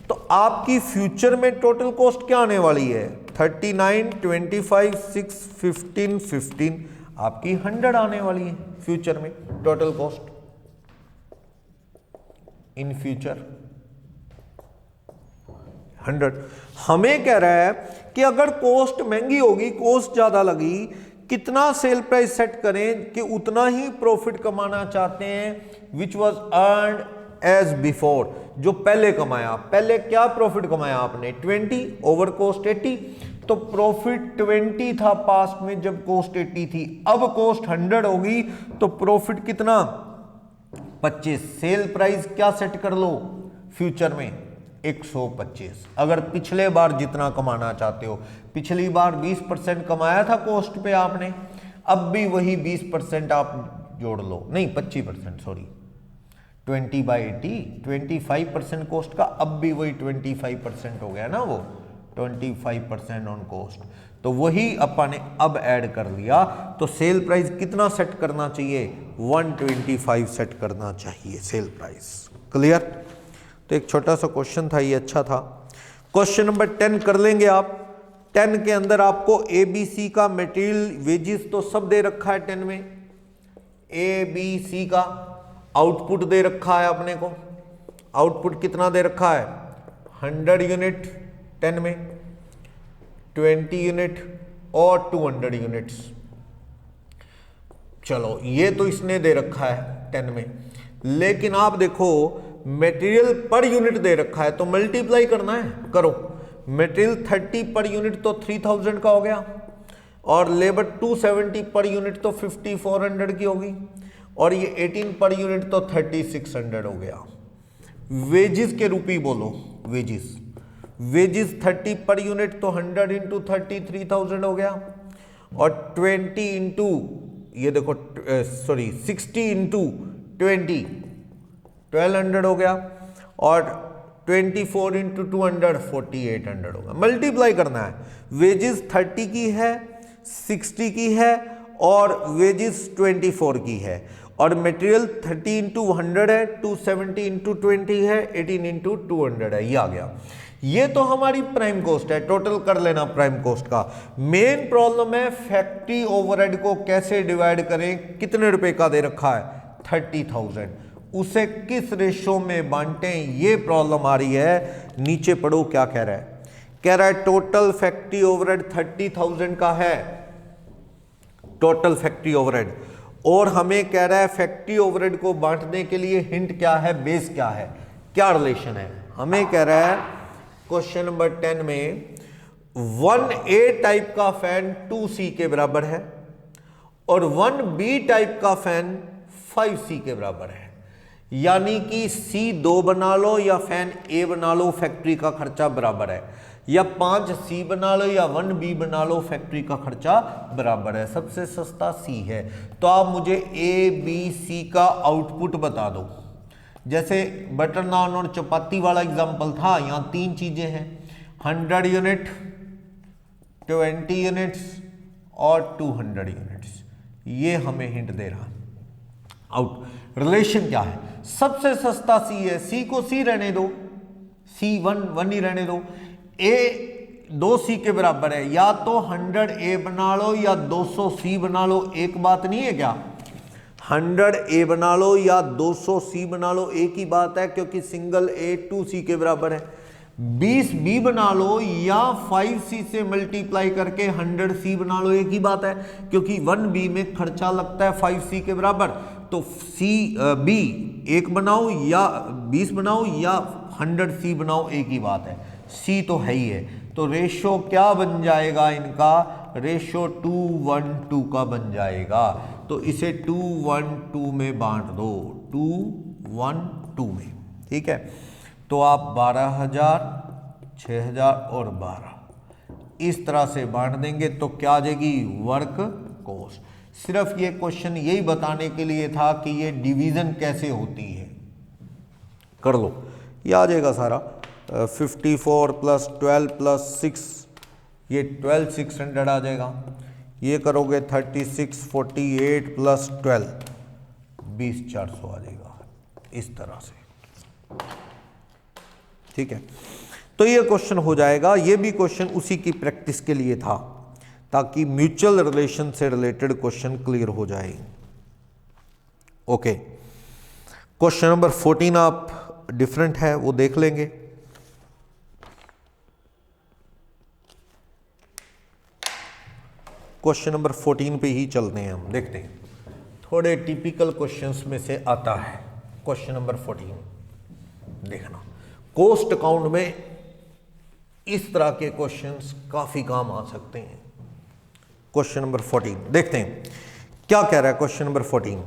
तो आपकी फ्यूचर में टोटल कॉस्ट क्या आने वाली है, 39 25 6 15 15, आपकी 100 आने वाली है फ्यूचर में टोटल कॉस्ट। In future 100। हमें कह रहा है कि अगर कॉस्ट महंगी होगी, कॉस्ट ज्यादा लगी, कितना सेल प्राइस सेट करें कि उतना ही प्रॉफिट कमाना चाहते हैं, which was earned as before, जो पहले कमाया। पहले क्या प्रॉफिट कमाया आपने 20 ओवर कॉस्ट 80, तो प्रॉफिट 20 था पास्ट में जब कॉस्ट 80 थी। अब कॉस्ट 100 होगी तो प्रॉफिट कितना 25। सेल प्राइस क्या सेट कर लो फ्यूचर में 125। अगर पिछले बार जितना कमाना चाहते हो, पिछली बार 20% कमाया था कॉस्ट पे आपने, अब भी वही 20% आप जोड़ लो, नहीं 25%, सॉरी 20/80, 25% कॉस्ट का, अब भी वही 25% हो गया ना, वो 25% ऑन कॉस्ट, तो वही अपन ने अब ऐड कर लिया। तो सेल प्राइस कितना सेट करना चाहिए, 125 सेट करना चाहिए सेल प्राइस। क्लियर। तो एक छोटा सा क्वेश्चन था, ये अच्छा था। क्वेश्चन नंबर 10 कर लेंगे आप। 10 के अंदर आपको ABC का मटेरियल वेजेस तो सब दे रखा है 10 में, ABC का आउटपुट दे रखा है अपने को। आउटपुट कितना दे रखा है 100 यूनिट 10 में, 20 यूनिट और 200 यूनिट्स। चलो ये तो इसने दे रखा है 10 में, लेकिन आप देखो मटेरियल पर यूनिट दे रखा है तो मल्टीप्लाई करना है, करो। मटेरियल 30 पर यूनिट तो 3000 का हो गया, और लेबर 270 पर यूनिट तो 5400 की होगी, और ये 18 पर यूनिट तो 3600 हो गया। वेजेस के रूपी बोलो, वेजेस 30 पर यूनिट तो 100 इंटू 30 3000 हो गया, और 20 इंटू ये देखो 60 इंटू 20 1200 हो गया, और 24 इंटू 200 4800 होगा। मल्टीप्लाई करना है, वेजेस 30 की है, 60 की है और वेजेस 24 की है, और मटेरियल 30 इंटू 100 है, 270 इंटू 20 है, 18 इंटू 200 है। ये आ गया। ये तो हमारी प्राइम कॉस्ट है, टोटल कर लेना प्राइम कॉस्ट का। मेन प्रॉब्लम है फैक्ट्री ओवरहेड को कैसे डिवाइड करें, कितने रुपए का दे रखा है 30,000, उसे किस रेशो में बांटें, ये प्रॉब्लम आ रही है। नीचे पढ़ो क्या कह रहा है, कह रहा है टोटल फैक्ट्री ओवरहेड 30,000 का है, टोटल फैक्ट्री ओवरहेड, और हमें कह रहा है फैक्ट्री ओवरहेड को बांटने के लिए हिंट क्या है, बेस क्या है, क्या रिलेशन है। हमें कह रहा है क्वेश्चन नंबर 10 में 1A टाइप का फैन 2C के बराबर है और 1B टाइप का फैन 5C के बराबर है, यानी कि C 2 बना लो या फैन A बना लो, फैक्ट्री का खर्चा बराबर है, या 5C बना लो या 1B बना लो, फैक्ट्री का खर्चा बराबर है। सबसे सस्ता C है। तो आप मुझे A, B, C का आउटपुट बता दो। जैसे बटर नान और चपाती वाला एग्जांपल था, यहाँ 3 चीजें हैं, 100 यूनिट, 20 यूनिट्स और 200 यूनिट्स। ये हमें हिंट दे रहा है। आउट रिलेशन क्या है, सबसे सस्ता C है, C को C रहने दो, C 1 ही रहने दो, A 2C के बराबर है, या तो 100A बना लो या 200C बना लो, एक बात नहीं है क्या, 100A बना लो या 200C बना लो, एक ही बात है, क्योंकि सिंगल A 2C के बराबर है। 20B बना लो या 5C से मल्टीप्लाई करके 100C बना लो, एक ही बात है, क्योंकि 1B में खर्चा लगता है 5C के बराबर। तो B 1 बनाओ या 20 बनाओ या 100C बनाओ, एक ही बात है, C तो है ही है। तो रेशो क्या बन जाएगा इनका, रेशो 2:1:2 का बन जाएगा। तो इसे 2:1:2 में बांट दो, 2:1:2 में, ठीक है। तो आप 12,000, 6,000 और 12 इस तरह से बांट देंगे तो क्या आ जाएगी, वर्क कॉस्ट। सिर्फ ये क्वेश्चन यही बताने के लिए था कि ये डिवीजन कैसे होती है, कर लो, ये आ जाएगा सारा। 54 + 12 + 6, ये 12,600 आ जाएगा। ये करोगे 36 48 + 12 20,400 आ जाएगा, इस तरह से, ठीक है। तो ये क्वेश्चन हो जाएगा। ये भी क्वेश्चन उसी की प्रैक्टिस के लिए था, ताकि म्यूचुअल रिलेशन से रिलेटेड क्वेश्चन क्लियर हो जाए। ओके, क्वेश्चन नंबर 14 आप डिफरेंट है वो देख लेंगे। क्वेश्चन नंबर 14 पे ही चलते हैं हम, देखते हैं, थोड़े टिपिकल क्वेश्चंस में से आता है। क्वेश्चन नंबर 14 देखना, कॉस्ट अकाउंट में इस तरह के क्वेश्चंस काफी काम आ सकते हैं। क्वेश्चन नंबर 14 देखते हैं क्या कह रहा है। क्वेश्चन नंबर 14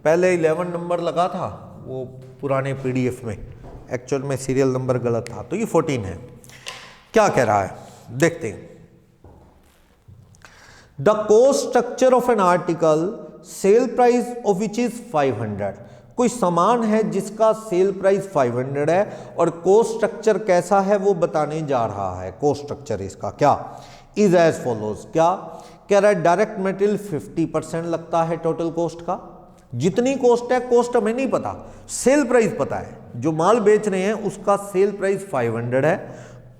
पहले 11 नंबर लगा था वो पुराने पीडीएफ में, एक्चुअल में सीरियल नंबर गलत था, तो ये 14 है। क्या कह रहा है देखते हैं। The cost structure of an article sale price of which is 500। कोई सामान है जिसका सेल प्राइस 500 है और कॉस्ट स्ट्रक्चर कैसा है वो बताने जा रहा है। कॉस्ट स्ट्रक्चर इसका क्या इज एज फॉलोज, क्या कह रहा है, डायरेक्ट मटेरियल 50% लगता है टोटल कॉस्ट का। जितनी कॉस्ट है, कॉस्ट हमें नहीं पता, सेल प्राइस पता है, जो माल बेच रहे हैं उसका सेल प्राइस 500 है,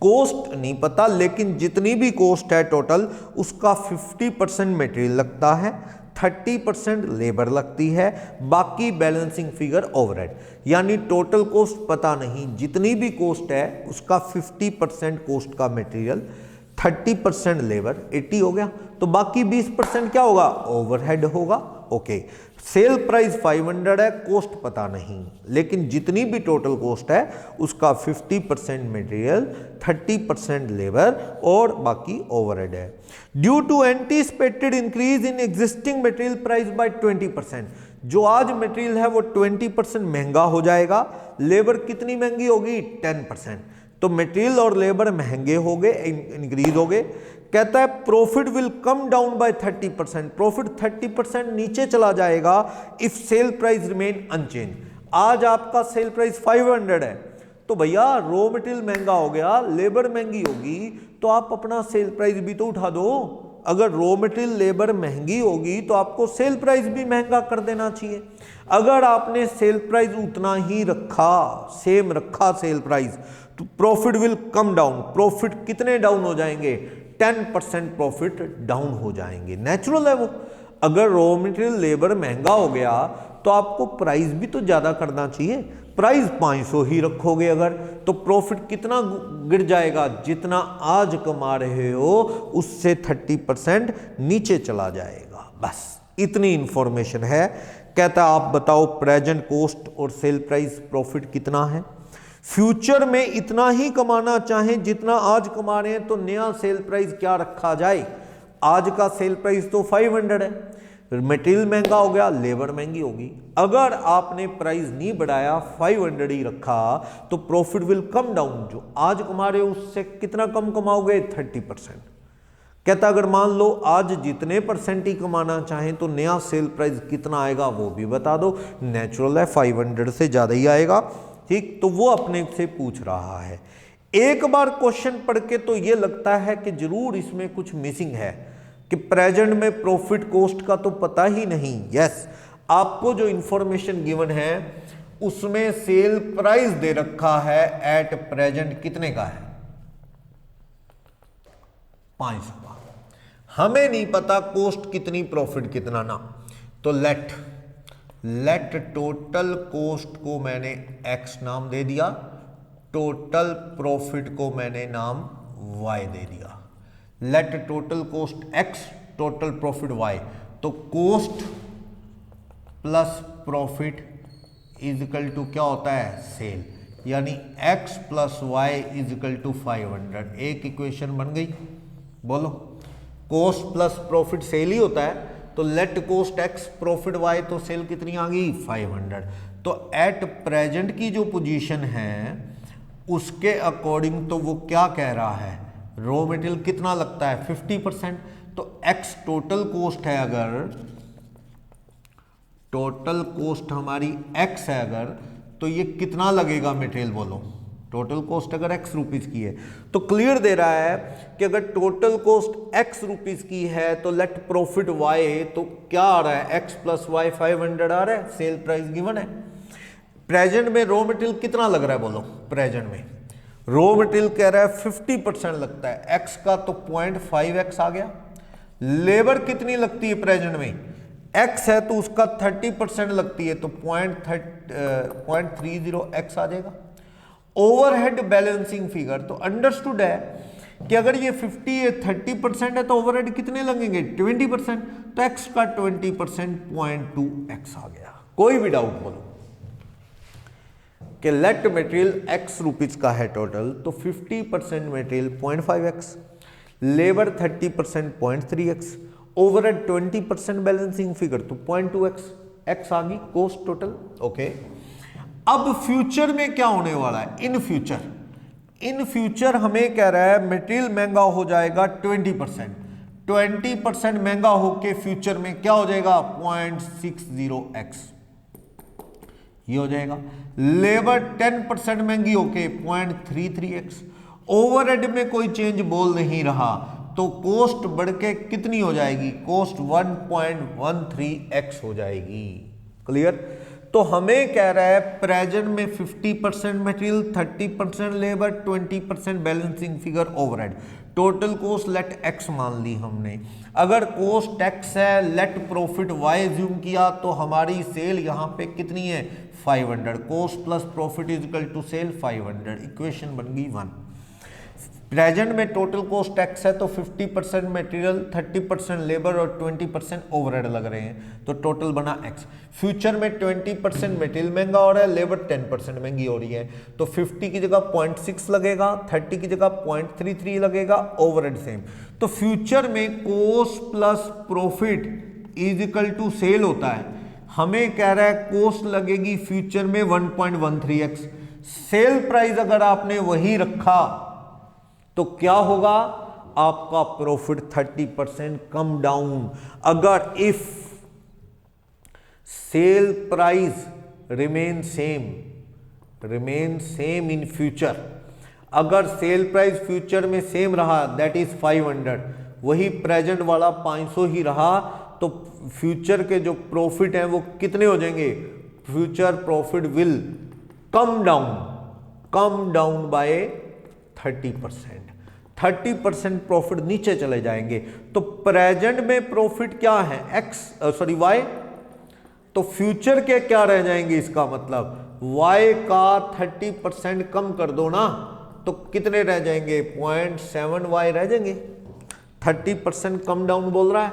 कॉस्ट नहीं पता, लेकिन जितनी भी कॉस्ट है टोटल उसका 50% मटेरियल लगता है, 30% लेबर लगती है, बाकी बैलेंसिंग फिगर ओवरहेड, यानी टोटल कॉस्ट पता नहीं, जितनी भी कॉस्ट है उसका 50% कॉस्ट का मटेरियल, 30% लेबर, 80 हो गया, तो बाकी 20% क्या होगा, ओवरहेड होगा। ओके, सेल प्राइस 500 है, कॉस्ट पता नहीं, लेकिन जितनी भी टोटल कॉस्ट है उसका 50% मटेरियल, 30% लेबर और बाकी ओवरहेड है। Due to anticipated increase in existing material price by 20%, जो आज मटेरियल है वो 20% महंगा हो जाएगा, लेबर कितनी महंगी होगी, 10%, तो मटेरियल और लेबर महंगे हो गए, इंक्रीज हो गए। कहता है profit will come down by 30%, profit 30% नीचे चला जाएगा if sale price remain unchanged. आज आपका सेल प्राइस 500 है तो भैया रॉ मटेरियल महंगा हो गया, लेबर महंगी होगी, तो आप अपना सेल प्राइस भी तो उठा दो। अगर रॉ मटेरियल लेबर महंगी होगी तो आपको सेल प्राइस भी महंगा कर देना चाहिए। अगर आपने सेल प्राइस उतना ही रखा, सेम रखा सेल प्राइस, तो profit will come down. Profit कितने डाउन हो जाएंगे? 10% प्रॉफिट डाउन हो जाएंगे। नेचुरल है वो। अगर रॉ मटेरियल लेबर महंगा हो गया तो आपको प्राइस भी तो ज्यादा करना चाहिए। प्राइस 500 ही रखोगे अगर, तो प्रॉफिट कितना गिर जाएगा? जितना आज कमा रहे हो उससे 30% नीचे चला जाएगा। बस इतनी इंफॉर्मेशन है। कहता है आप बताओ प्रेजेंट कॉस्ट और सेल प्राइस प्रॉफिट कितना है। फ्यूचर में इतना ही कमाना चाहें जितना आज कमा रहे हैं, तो नया सेल प्राइस क्या रखा जाए? आज का सेल प्राइस तो 500 है, मटेरियल महंगा हो गया, लेबर महंगी होगी। अगर आपने प्राइस नहीं बढ़ाया, 500 ही रखा, तो प्रॉफिट विल कम डाउन। जो आज कमा रहे हो उससे कितना कम कमाओगे? 30%। कहता अगर मान लो आज जितने परसेंट ही कमाना चाहें तो नया सेल प्राइस कितना आएगा वो भी बता दो। नेचुरल है 500 से ज्यादा ही आएगा। ठीक, तो वो अपने से पूछ रहा है। एक बार क्वेश्चन पढ़ के तो ये लगता है कि जरूर इसमें कुछ मिसिंग है कि प्रेजेंट में प्रॉफिट कॉस्ट का तो पता ही नहीं। यस, आपको जो इंफॉर्मेशन गिवन है उसमें सेल प्राइस दे रखा है एट प्रेजेंट कितने का है? 500 का। हमें नहीं पता कॉस्ट कितनी प्रॉफिट कितना ना, तो लेट टोटल कॉस्ट को मैंने x नाम दे दिया, टोटल प्रॉफिट को मैंने नाम y दे दिया। Let total cost x, total profit y। तो cost plus profit is equal to क्या होता है? सेल। यानी x plus y is equal to 500। एक इक्वेशन बन गई। बोलो, कॉस्ट प्लस प्रॉफिट सेल ही होता है, तो let cost x profit y, तो सेल कितनी आ गई? 500। तो एट प्रेजेंट की जो पोजीशन है उसके अकॉर्डिंग तो वो क्या कह रहा है? रॉ मटेरियल कितना लगता है? 50%। तो x टोटल कॉस्ट है, अगर टोटल कॉस्ट हमारी x है अगर, तो ये कितना लगेगा मटेरियल? बोलो, टोटल कॉस्ट अगर x रुपीस की है तो क्लियर दे रहा है कि अगर टोटल कॉस्ट x रुपीस की है तो लेट प्रॉफिट y, तो क्या आ रहा है? x प्लस y 500 आ रहा है, सेल प्राइस गिवन है। प्रेजेंट में रॉ मटेरियल कितना लग रहा है? बोलो, प्रेजेंट में रॉ मटेरियल कह रहा है 50% लगता है, x का तो 0.5x आ गया। लेबर कितनी लगती है प्रेजेंट में? x है तो उसका 30% लगती है, तो 0.30x आ जाएगा। ओवरहेड बैलेंसिंग फिगर, तो अंडरस्टूड है कि अगर ये 30% है तो ओवरहेड कितने लगेंगे? 20%। तो x का 20% 0.2x आ गया। कोई भी डाउट बोलो कि लेट मटेरियल x रुपीज का है टोटल, तो 50% material 0.5x, labour 30% 0.3x, overhead 20% balancing figure तो 0.2x, x आ गई कॉस्ट टोटल। ओके, अब फ्यूचर में क्या होने वाला है? इन फ्यूचर हमें कह रहा है मटेरियल महंगा हो जाएगा 20% महंगा होके फ्यूचर में क्या हो जाएगा? 0.60x ये हो जाएगा। लेबर 10% महंगी होके 0.33x। ओवरहेड में कोई चेंज बोल नहीं रहा, तो कॉस्ट बढ़ के कितनी हो जाएगी? कॉस्ट 1.13x हो जाएगी। क्लियर? तो हमें कह रहा है प्रेजेंट में 50% material, 30% labour, 20% balancing figure, overhead. Total cost let x मान ली हमने। अगर कॉस्ट x है, लेट प्रॉफिट y ज्यूम किया, तो हमारी सेल यहां पे कितनी है? 500। Cost plus profit is equal to sale 500। Equation बन गई 1। प्रेजेंट में टोटल कॉस्ट x है तो 50% मटेरियल, 30% लेबर और 20% ओवरहेड लग रहे हैं, तो टोटल बना x। फ्यूचर में 20% मटेरियल महंगा हो रहा है, लेबर 10% महंगी हो रही है, तो 50 की जगह 0.6 लगेगा, 30 की जगह 0.33 लगेगा, ओवरहेड सेम। तो फ्यूचर में cost plus profit is equal to sale होता है। हमें कह रहा है कॉस्ट लगेगी फ्यूचर में 1.13x। सेल प्राइस अगर आपने वही रखा तो क्या होगा? आपका प्रॉफिट 30% कम डाउन। अगर if sale price remain same, remain same in future. अगर सेल प्राइस फ्यूचर में सेम रहा दैट इज 500, वही प्रेजेंट वाला 500 ही रहा, तो फ्यूचर के जो प्रॉफिट हैं वो कितने हो जाएंगे? Future profit will come down by 30%। 30% profit नीचे चले जाएंगे। तो प्रेजेंट में प्रॉफिट क्या है? y, तो फ्यूचर के क्या रह जाएंगे? इसका मतलब y का 30% कम कर दो ना, तो कितने रह जाएंगे? 0.7y रह जाएंगे। 30% कम डाउन बोल रहा है,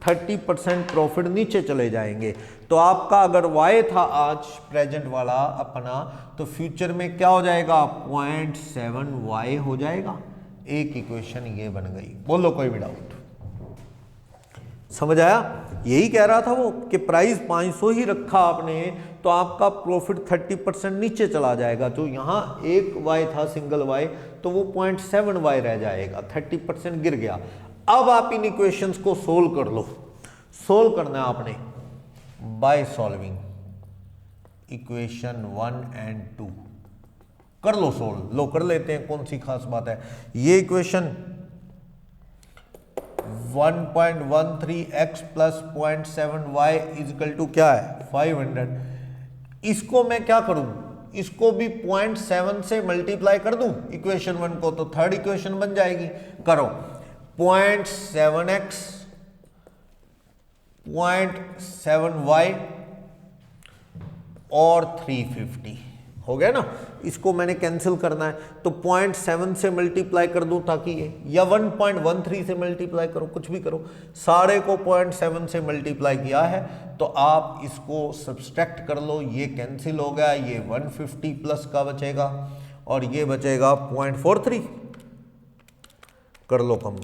30% प्रॉफिट नीचे चले जाएंगे। तो आपका अगर y था आज प्रेजेंट वाला अपना, तो फ्यूचर में क्या हो जाएगा? 0.7y हो जाएगा। एक इक्वेशन ये बन गई। बोलो कोई भी डाउट? समझ आया? यही कह रहा था वो कि प्राइस 500 ही रखा आपने तो आपका प्रॉफिट 30% नीचे चला जाएगा। जो यहाँ एक y था सिंगल y, तो वो 0.7y रह जाएगा, 30% गिर गया। अब आप इन इक्वेशंस को सोल्व कर लो। सोल्व करना है आपने बाय सॉल्विंग इक्वेशन 1 और 2। कर लो सोल्व, लो कर लेते हैं, कौन सी खास बात है। ये equation 1.13x plus 0.7y is equal to क्या है? 500। इसको मैं क्या करूं? इसको भी 0.7 से मल्टीप्लाई कर दूं इक्वेशन 1 को, तो थर्ड इक्वेशन बन जाएगी। करो 0.7x 0.7y और 350 हो गया ना। इसको मैंने कैंसिल करना है तो 0.7 से मल्टीप्लाई कर दूं ताकि ये, या 1.13 से मल्टीप्लाई करो, कुछ भी करो। सारे को 0.7 से मल्टीप्लाई किया है तो आप इसको सब्सट्रैक्ट कर लो। ये कैंसिल हो गया, ये 150 प्लस का बचेगा और ये बचेगा 0.43। कर लो कम,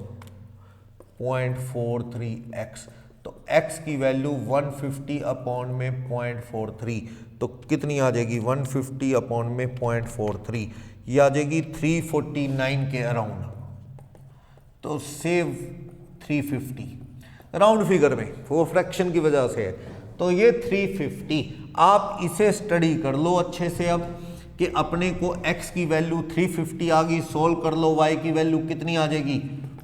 0.43x। तो x की वैल्यू 150 अपॉन में 0.43, तो कितनी आ जाएगी? 150 अपॉन में 0.43, ये आ जाएगी 349 के अराउंड। तो सेव 350 राउंड फिगर में, वो फ्रैक्शन की वजह से है, तो ये 350। आप इसे स्टडी कर लो अच्छे से अब कि अपने को x की वैल्यू 350 आ गई। सोल्व कर लो, y की वैल्यू कितनी आ जाएगी?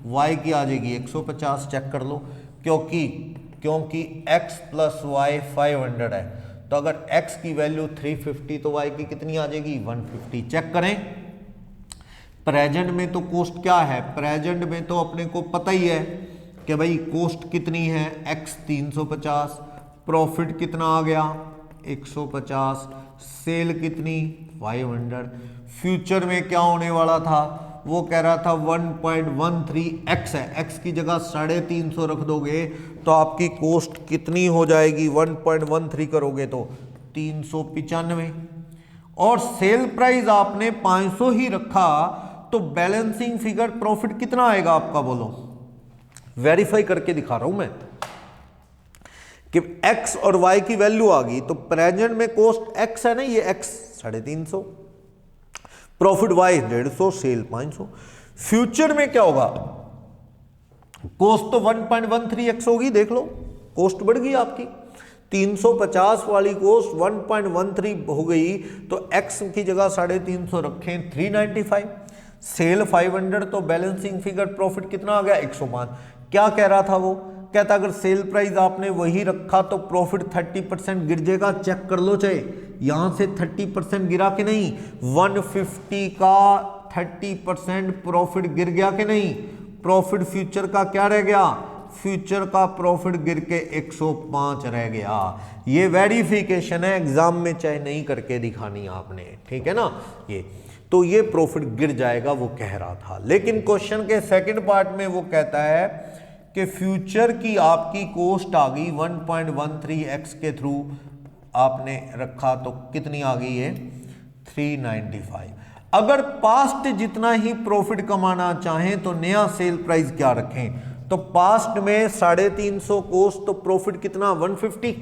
y की आ जाएगी 150। चेक कर लो, क्योंकि x प्लस वाई 500 है, तो अगर x की वैल्यू 350 तो y की कितनी आ जाएगी? 150। चेक करें, प्रेजेंट में तो कॉस्ट क्या है? प्रेजेंट में तो अपने को पता ही है कि भाई कॉस्ट कितनी है? x 350, प्रॉफिट कितना आ गया? 150, सेल कितनी? 500। फ्यूचर में क्या होने वाला था? वो कह रहा था 1.13x है, x की जगह 350 रख दोगे तो आपकी कॉस्ट कितनी हो जाएगी? 1.13 करोगे तो 395। और सेल प्राइस आपने 500 ही रखा तो बैलेंसिंग फिगर प्रॉफिट कितना आएगा आपका? बोलो, वेरीफाई करके दिखा रहा हूं मैं कि x और y की वैल्यू आ गई। तो प्रेजेंट में कॉस्ट x है ना, ये x 350, profit y 150, sale 500। Future में क्या होगा? कॉस्ट तो 1.13x होगी, देख लो कॉस्ट बढ़ गई आपकी। 350 वाली कॉस्ट 1.13 हो गई तो x की जगह 350 रखें 395, सेल 500, तो बैलेंसिंग फिगर प्रॉफिट कितना आ गया? 105। क्या कह रहा था वो? कहता अगर सेल प्राइस आपने वही रखा तो प्रॉफिट 30% गिर जाएगा। चेक कर लो, चाहे यहां से 30% गिरा कि नहीं? 150 का 30% प्रॉफिट गिर गया कि नहीं? प्रॉफिट फ्यूचर का क्या रह गया? फ्यूचर का प्रॉफिट गिर के 105 रह गया। ये वेरिफिकेशन है, एग्जाम में चाहे नहीं करके दिखानी आपने, ठीक है ना। ये तो ये प्रॉफिट गिर जाएगा वो कह रहा था। लेकिन क्वेश्चन के सेकंड पार्ट में वो कहता है कि फ्यूचर की आपकी कॉस्ट आ गई 1.13x के थ्रू आपने रखा तो कितनी आ गई है? 395। अगर पास्ट जितना ही प्रॉफिट कमाना चाहें तो नया सेल प्राइस क्या रखें? तो पास्ट में 350 कॉस्ट, तो प्रॉफिट कितना? 150।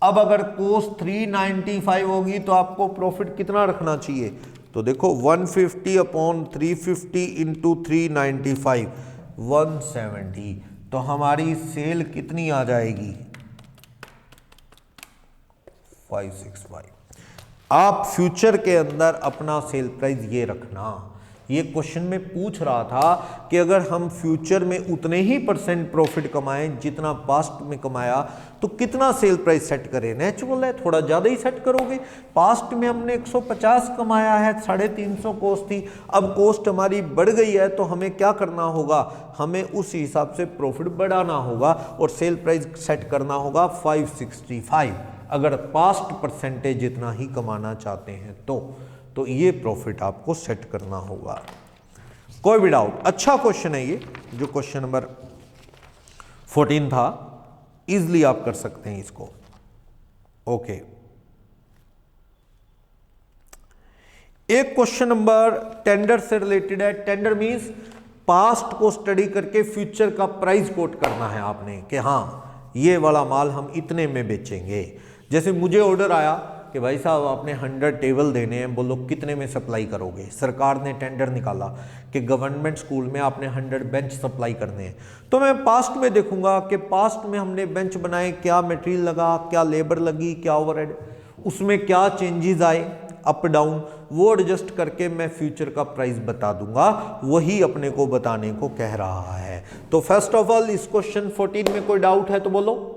अब अगर कॉस्ट 395 होगी तो आपको प्रॉफिट कितना रखना चाहिए? तो देखो 150 अपॉन 350 इंटू 395 170, तो हमारी सेल कितनी आ जाएगी? 565। आप फ्यूचर के अंदर अपना सेल प्राइस ये रखना। ये क्वेश्चन में पूछ रहा था कि अगर हम फ्यूचर में उतने ही परसेंट प्रॉफिट कमाएं जितना पास्ट में कमाया तो कितना सेल प्राइस सेट करें। नेचुरल है, थोड़ा ज़्यादा ही सेट करोगे। पास्ट में हमने 150 कमाया है, 350 कॉस्ट थी, अब कॉस्ट हमारी बढ़ गई है तो हमें क्या करना होगा, हमें उस हिसाब से प्रॉफिट बढ़ाना होगा और सेल प्राइस सेट करना होगा 565 अगर पास्ट परसेंटेज जितना ही कमाना चाहते हैं तो ये प्रॉफिट आपको सेट करना होगा। कोई भी डाउट? अच्छा क्वेश्चन है ये, जो क्वेश्चन नंबर 14 था, इजली आप कर सकते हैं इसको। ओके, एक क्वेश्चन नंबर टेंडर से रिलेटेड है। टेंडर मींस पास्ट को स्टडी करके फ्यूचर का प्राइस कोट करना है आपने कि हाँ ये वाला माल हम इतने में बेचेंगे। जैसे मुझे ऑर्डर आया कि भाई साहब आपने 100 टेबल देने हैं, बोलो कितने में सप्लाई करोगे। सरकार ने टेंडर निकाला कि गवर्नमेंट स्कूल में आपने 100 बेंच सप्लाई करने हैं, तो मैं पास्ट में देखूंगा कि पास्ट में हमने बेंच बनाए, क्या मटेरियल लगा, क्या लेबर लगी, क्या ओवरहेड, उसमें क्या चेंजेस आए अप डाउन, वो एडजस्ट करके मैं फ्यूचर का प्राइस बता दूंगा। वही अपने को बताने को कह रहा है। तो फर्स्ट ऑफ ऑल इस क्वेश्चन 14 में कोई डाउट है तो बोलो।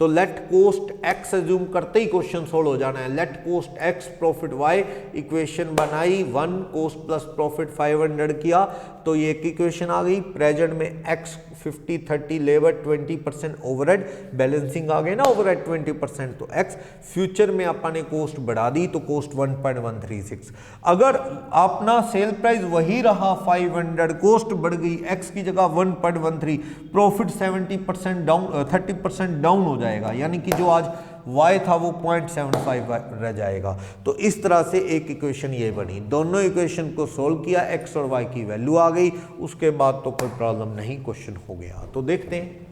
तो लेट कोस्ट एक्स एज्यूम करते ही क्वेश्चन सोल्व हो जाना है। Let cost X profit Y, equation बनाई 1 कोस्ट प्लस प्रॉफिट 500 किया तो ये एक इक्वेशन आ गई। प्रेजेंट में एक्स 50 30 लेबर 20% ओवरहेड, बैलेंसिंग आ गई ना ओवरहेड 20%, तो एक्स। फ्यूचर में आपने कोस्ट बढ़ा दी तो कोस्ट 1.136। अगर अपना सेल प्राइस वही रहा 500, कोस्ट बढ़ गई एक्स की जगह 1.13, प्रॉफिट 70% डाउन 30% डाउन हो जाएगा, यानी कि जो आज y था वो 0.75 रह जाएगा। तो इस तरह से एक इक्वेशन ये बनी। दोनों इक्वेशन को सोल्व किया, x और y की वैल्यू आ गई, उसके बाद तो कोई प्रॉब्लम नहीं, क्वेश्चन हो गया। तो देखते हैं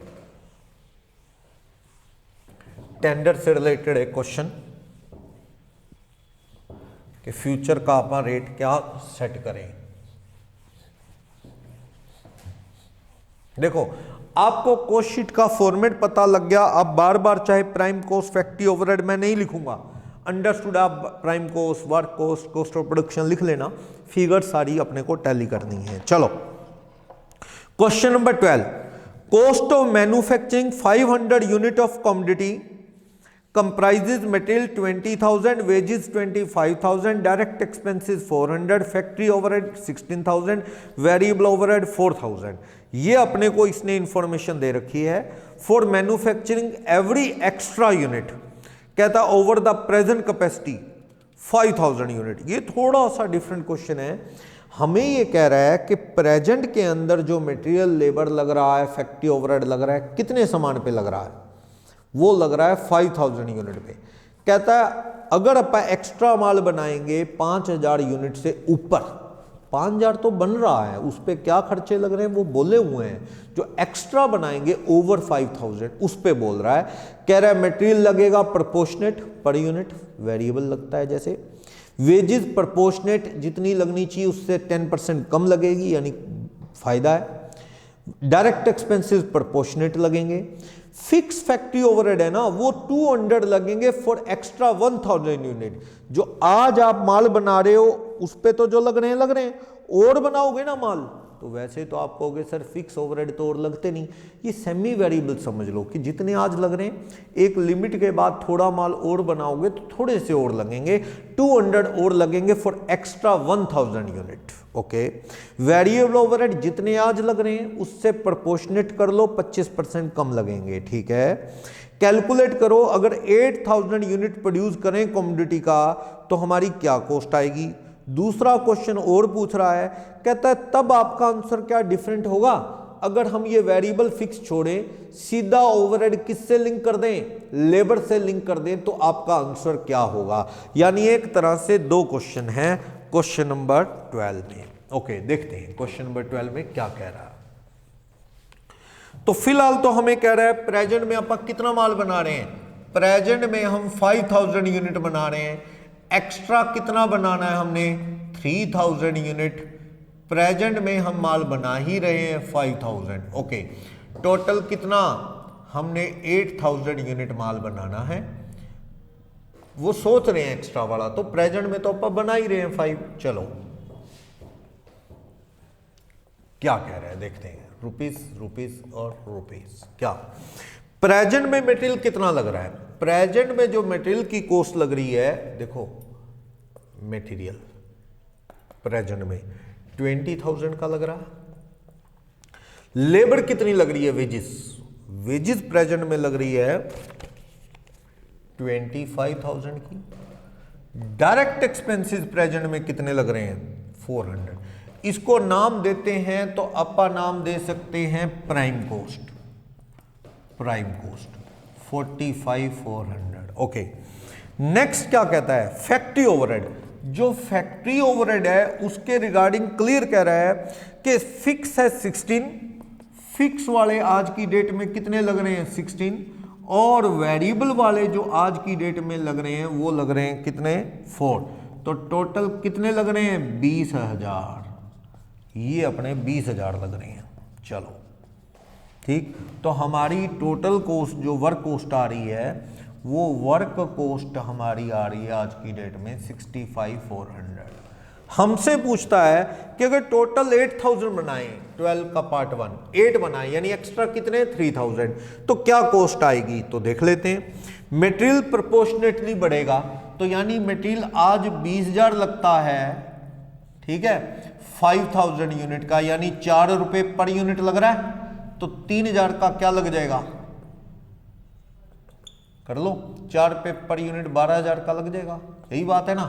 टेंडर से रिलेटेड एक क्वेश्चन कि फ्यूचर का अपना रेट क्या सेट करें। देखो आपको कॉस्ट शीट का फॉर्मेट पता लग गया। आप बार बार चाहे प्राइम कॉस्ट, फैक्ट्री ओवरहेड मैं नहीं लिखूंगा, अंडरस्टूड। आप prime cost, work cost, cost of production लिख लेना, फिगर सारी अपने को टैली करनी है। चलो question number 12, cost of manufacturing 500 unit of commodity comprises material 20,000, wages 25,000, direct expenses 400, factory overhead 16,000, variable overhead 4,000। ये अपने को इसने इंफॉर्मेशन दे रखी है। For manufacturing every extra unit, कहता over the present capacity 5,000 unit. ये थोड़ा सा डिफरेंट क्वेश्चन है। हमें ये कह रहा है कि प्रेजेंट के अंदर जो मटेरियल, लेबर लग रहा है, फैक्ट्री ओवरहेड लग रहा है, कितने सामान पे लग रहा है, वो लग रहा है 5,000 यूनिट पे। कहता है अगर अपन एक्स्ट्रा माल बनाएंगे 5,000 यूनिट से ऊपर, 5,000 तो बन रहा है, उस पर क्या खर्चे लग रहे हैं वो बोले हुए हैं। जो एक्स्ट्रा बनाएंगे ओवर 5,000 उस पे बोल रहा है। कह रहा है मटेरियल लगेगा प्रोपोर्शनेट पर यूनिट, वेरिएबल लगता है जैसे। वेजेस प्रोपोर्शनेट, जितनी लगनी चाहिए उससे 10% कम लगेगी, यानी फायदा है। डायरेक्ट एक्सपेंसेस प्रोपोर्शनेट लगेंगे। फिक्स फैक्ट्री ओवरहेड है ना, वो 200 लगेंगे फॉर एक्स्ट्रा 1,000 यूनिट। जो आज आप माल बना रहे हो उस पे तो जो लग रहे हैं, और बनाओगे ना माल तो वैसे तो आप कहोगे सर फिक्स ओवरहेड तो और लगते नहीं। ये सेमी वेरिएबल समझ लो कि जितने आज लग रहे हैं, एक लिमिट के बाद थोड़ा माल और बनाओगे तो थोड़े से और लगेंगे, 200 और लगेंगे for extra 1,000 unit. Okay, variable overhead जितने आज लग रहे हैं उससे प्रोपोर्शनेट कर लो, 25% कम लगेंगे। ठीक है, कैलकुलेट करो अगर 8,000 यूनिट प्रोड्यूस करें कमोडिटी का तो हमारी क्या कॉस्ट आएगी। दूसरा क्वेश्चन और पूछ रहा है, कहता है तब आपका आंसर क्या डिफरेंट होगा अगर हम ये वेरिएबल फिक्स छोड़ें, सीधा ओवरहेड किससे लिंक कर दें, लेबर से लिंक कर दें, तो आपका आंसर क्या होगा। यानी एक तरह से दो क्वेश्चन हैं क्वेश्चन नंबर 12 में। ओके, देखते हैं क्वेश्चन नंबर 12 में क्या कह रहा है। तो फिलहाल तो हमें कह रहा है प्रेजेंट में आप कितना माल बना रहे हैं, प्रेजेंट में हम 5,000 यूनिट बना रहे हैं। एक्स्ट्रा कितना बनाना है हमने, 3,000 यूनिट। प्रेजेंट में हम माल बना ही रहे हैं 5,000। ओके, टोटल कितना, हमने 8,000 यूनिट माल बनाना है। वो सोच रहे हैं एक्स्ट्रा वाला, तो प्रेजेंट में तो अपन बना ही रहे हैं 5। चलो क्या कह रहे हैं देखते हैं, रुपीस रुपीस और रुपीस। क्या प्रेजेंट में मटेरियल कितना लग रहा है? प्रेजेंट में जो मटेरियल की कॉस्ट लग रही है, देखो मटेरियल प्रेजेंट में 20,000 का लग रहा है। लेबर कितनी लग रही है? वेजिस, वेजिस प्रेजेंट में लग रही है 25,000 की। डायरेक्ट एक्सपेंसेस प्रेजेंट में कितने लग रहे हैं? 400। इसको नाम देते हैं तो अपा नाम दे सकते हैं prime cost, prime cost 45,400। Okay, next क्या कहता है? Factory overhead. जो फैक्ट्री ओवरहेड है उसके रिगार्डिंग क्लियर कह रहा है कि फिक्स है 16, फिक्स वाले आज की डेट में कितने लग रहे हैं? 16, और वेरिएबल वाले जो आज की डेट में लग रहे हैं वो लग रहे हैं कितने? 4। तो टोटल कितने लग रहे हैं? 20,000। ये अपने 20,000 लग रहे हैं। चलो ठीक, तो हमारी टोटल कॉस्ट जो वर्क कॉस्ट आ रही है वो वर्क कॉस्ट हमारी आ रही है आज की डेट में 65,400। हमसे पूछता है कि अगर टोटल 8,000 बनाए, 12 का पार्ट 1 8 बनाए, यानी एक्स्ट्रा कितने? 3,000, तो क्या कॉस्ट आएगी? तो देख लेते हैं। मटेरियल प्रोपोर्शनेटली बढ़ेगा, तो यानी मटेरियल आज 20,000 लगता है, ठीक है, 5,000 यूनिट का, यानी 4 रुपए पर यूनिट लग रहा है, तो 3,000 का क्या लग जाएगा? कर लो, 4 रुपए पर यूनिट 12,000 का लग जाएगा। यही बात है ना,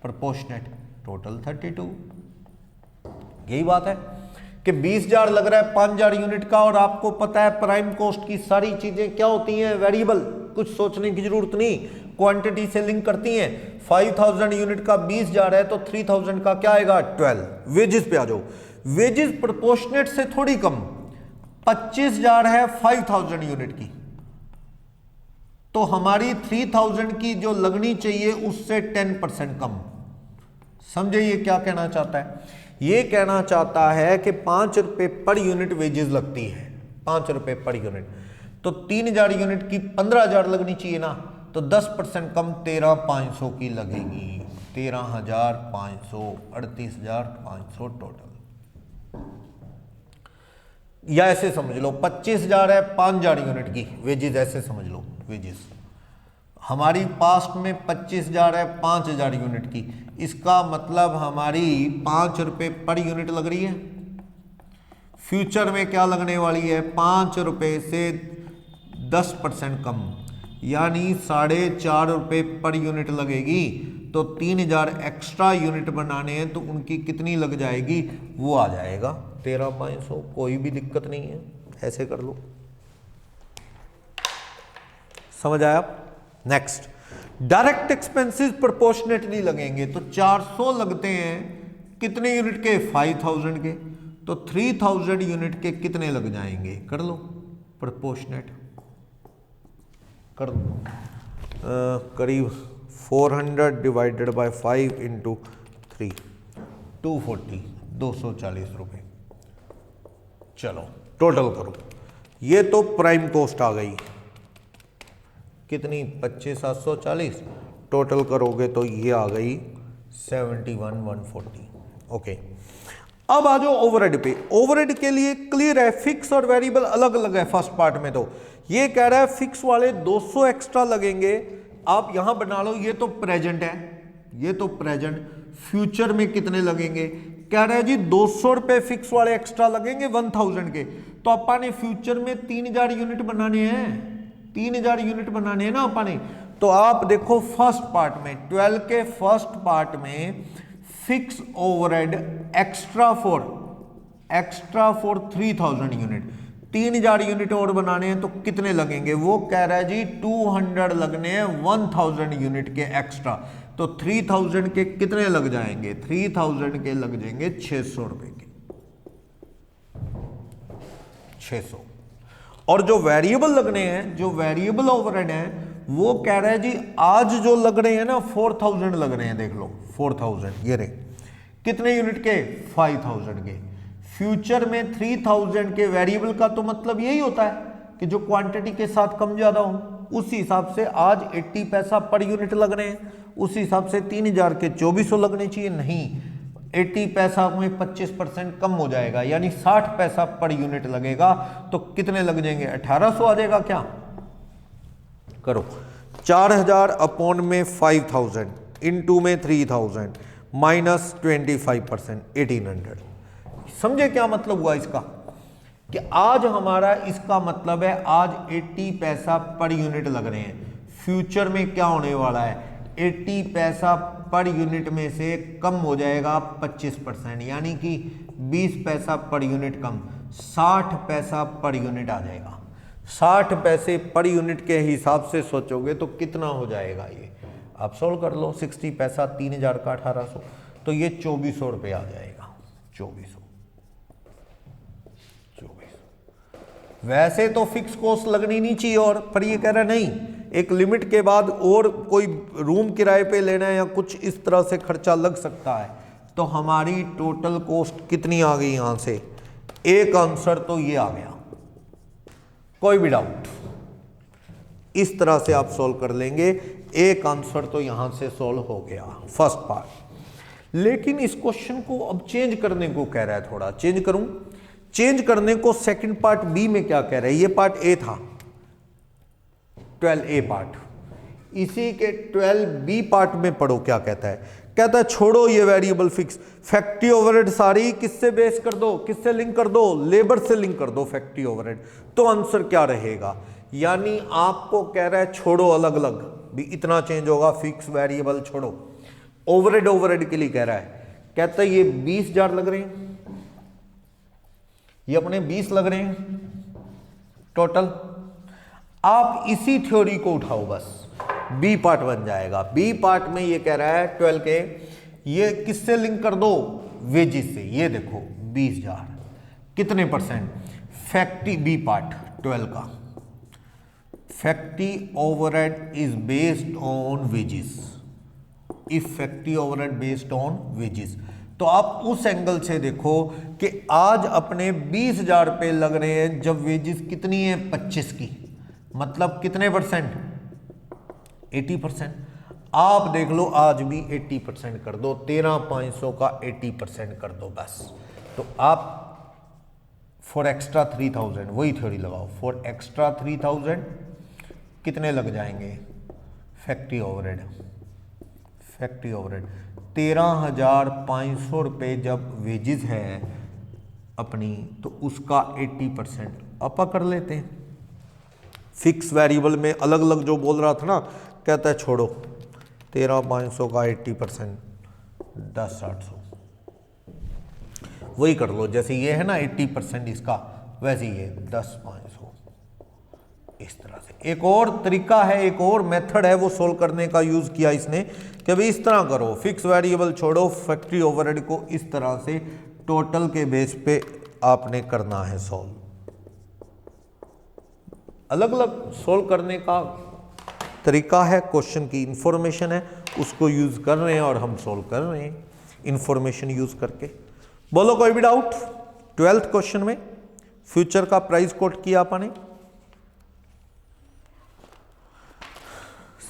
प्रोपोर्शनेट टोटल 32। यही बात है कि 20,000 लग रहा है 5,000 यूनिट का, और आपको पता है प्राइम कॉस्ट की सारी चीजें क्या होती हैं? वेरिएबल, कुछ सोचने की जरूरत नहीं, क्वांटिटी से लिंक करती हैं। 5,000 यूनिट का 20,000 है तो 3,000 का क्या आएगा? 12। वेजेस पे आ जाओ। वेजेस प्रोपोर्शनेट से थोड़ी कम, 25,000 है 5,000 यूनिट की, तो हमारी 3,000 की जो लगनी चाहिए उससे 10% कम। समझे ये क्या कहना चाहता है? ये कहना चाहता है कि 5 रुपए पर यूनिट वेजेस लगती है, 5 रुपए पर यूनिट, तो 3,000 यूनिट की 15,000 लगनी चाहिए ना, तो 10% कम 13,500 की लगेगी। 13,500, 38,500 टोटल। या ऐसे समझ लो 25,000 है 5,000 यूनिट की वेजेस, ऐसे समझ लो वेजेस हमारी पास्ट में 25,000 है 5,000 यूनिट की, इसका मतलब हमारी 5 रुपए पर यूनिट लग रही है। फ्यूचर में क्या लगने वाली है? 5 रुपए से 10% कम, यानी 4.5 रुपए पर यूनिट लगेगी। तो 3,000 एक्स्ट्रा यूनिट बनाने हैं तो उनकी कितनी लग जाएगी? वो आ जाएगा 13,500। कोई भी दिक्कत नहीं है, ऐसे कर लो। समझ आया? नेक्स्ट, डायरेक्ट एक्सपेंसेस प्रोपोर्शनेटली लगेंगे, तो 400 लगते हैं कितने यूनिट के? 5,000 के, तो 3,000 यूनिट के कितने लग जाएंगे? कर लो प्रोपोर्शनेट, कर दो। करीब 400 डिवाइडेड बाय 5 इंटू 3, 240, 240 रुपए। चलो टोटल करो, ये तो प्राइम कॉस्ट आ गई कितनी? 25,740। टोटल करोगे तो ये आ गई 71,140। ओके, अब आ जाओ ओवरहेड पे। ओवरहेड के लिए क्लियर है, फिक्स और वेरिएबल अलग अलग है। फर्स्ट पार्ट में तो ये कह रहा है फिक्स वाले 200 एक्स्ट्रा लगेंगे, आप यहां बना लो, ये तो प्रेजेंट है, ये तो प्रेजेंट। फ्यूचर में कितने लगेंगे? कह रहा है जी 200 रुपए फिक्स वाले एक्स्ट्रा लगेंगे 1,000 के, तो अपा ने फ्यूचर में 3,000 यूनिट बनाने हैं, 3,000 यूनिट बनाने हैं ना अपा ने। तो आप देखो फर्स्ट पार्ट में 12 के फर्स्ट पार्ट में fix overhead extra for 3,000 unit, 3,000 unit और बनाने हैं तो कितने लगेंगे? वो कह रहा है जी 200 लगने हैं 1,000 यूनिट के एक्स्ट्रा, तो 3,000 के कितने लग जाएंगे? 3,000 के लग जाएंगे 600 रुपए के, 600। और जो वेरिएबल लगने हैं, जो वेरिएबल ओवरहेड है, वो कह रहा है जी आज जो लग रहे हैं ना 4,000 लग रहे हैं, देख लो 4,000, ये रहे कितने यूनिट के? 5,000 के। फ्यूचर में 3,000 के वेरिएबल का तो मतलब यही होता है कि जो क्वांटिटी के साथ कम ज्यादा हो, उस हिसाब से आज 80 पैसा पर यूनिट लग रहे हैं, उस हिसाब से 3000 के 2400 लगने चाहिए। नहीं, 80 पैसा में 25% कम हो जाएगा, यानी 60 पैसा पर यूनिट लगेगा। तो कितने लग जाएंगे? 1800 आ जाएगा। क्या करो, 4000 अपॉन में 5000 इनटू में 3000 माइनस 25% 1800। समझे क्या मतलब हुआ इसका? कि आज हमारा इसका मतलब है आज 80 पैसा पर यूनिट लग रहे हैं। फ्यूचर में क्या होने वाला है? 80 पैसा पर यूनिट में से कम हो जाएगा 25%, यानी कि 20 पैसा पर यूनिट कम, 60 पैसा पर यूनिट आ जाएगा। 60 पैसे पर यूनिट के हिसाब से सोचोगे तो कितना हो जाएगा? ये आप सोल्व कर लो। 60 पैसा 3000 का 1800, तो ये 2400 रुपये आ जाएगा। 2400। वैसे तो फिक्स कॉस्ट लगनी नहीं चाहिए, और पर ये कह रहा है नहीं, एक लिमिट के बाद और कोई रूम किराए पे लेना है या कुछ इस तरह से खर्चा लग सकता है। तो हमारी टोटल कॉस्ट कितनी आ गई यहां से? एक आंसर तो ये आ गया। कोई भी डाउट? इस तरह से आप सोल्व कर लेंगे। एक आंसर तो यहां से सोल्व हो गया फर्स्ट पार्ट। लेकिन इस क्वेश्चन को अब चेंज करने को कह रहा है, थोड़ा चेंज करूं। चेंज करने को सेकंड पार्ट बी में क्या कह रहा है? ये पार्ट ए था, 12A पार्ट। इसी के 12B पार्ट में पढ़ो क्या कहता है। कहता है छोड़ो ये वेरिएबल फिक्स, फैक्ट्री ओवरहेड सारी किससे बेस कर दो, किससे लिंक कर दो? लेबर से लिंक कर दो फैक्ट्री ओवरहेड। तो आंसर क्या रहेगा? यानी आपको कह रहा है छोड़ो, अलग अलग भी इतना चेंज होगा, फिक्स वेरिएबल छोड़ो। ओवरहेड ओवरहेड के लिए कह रहा है। कहता है ये 20,000 लग रहे हैं, ये अपने 20 लग रहे हैं टोटल। आप इसी थ्योरी को उठाओ, बस बी पार्ट बन जाएगा। बी पार्ट में ये कह रहा है 12 के, ये किससे लिंक कर दो? वेजिस से। ये देखो 20,000 कितने परसेंट? फैक्ट्री बी पार्ट 12 का, factory overhead is based on wages. If factory overhead based on wages, तो आप उस एंगल से देखो कि आज अपने 20,000 रुपये लग रहे हैं, जब वेजिस कितनी है? 25 की। मतलब कितने परसेंट? 80%। आप देख लो आज भी 80% कर दो, 13,500 का 80% कर दो बस। तो आप फॉर एक्स्ट्रा 3000 वही थ्योरी लगाओ। फॉर एक्स्ट्रा 3000 कितने लग जाएंगे? फैक्ट्री ओवरहेड, फैक्ट्री ओवरहेड 13,500 रुपये जब वेजिस है अपनी, तो उसका 80% अपा कर लेते हैं। फिक्स वेरिएबल में अलग अलग जो बोल रहा था ना, कहता है छोड़ो 13,500 का 80% 10,800 वही कर लो। जैसे ये है ना 80% इसका, वैसे ये 10,500 इस तरह से। एक और तरीका है, एक और मेथड है वो सोल्व करने का यूज किया इसने कि भाई इस तरह करो, फिक्स वेरिएबल छोड़ो, फैक्ट्री ओवरहेड को इस तरह से टोटल के बेस पे आपने करना है सोल्व। अलग अलग सोल्व करने का तरीका है, क्वेश्चन की इंफॉर्मेशन है उसको यूज कर रहे हैं और हम सोल्व कर रहे हैं इंफॉर्मेशन यूज करके। बोलो कोई भी डाउट? 12th क्वेश्चन में फ्यूचर का प्राइस कोट किया आपने,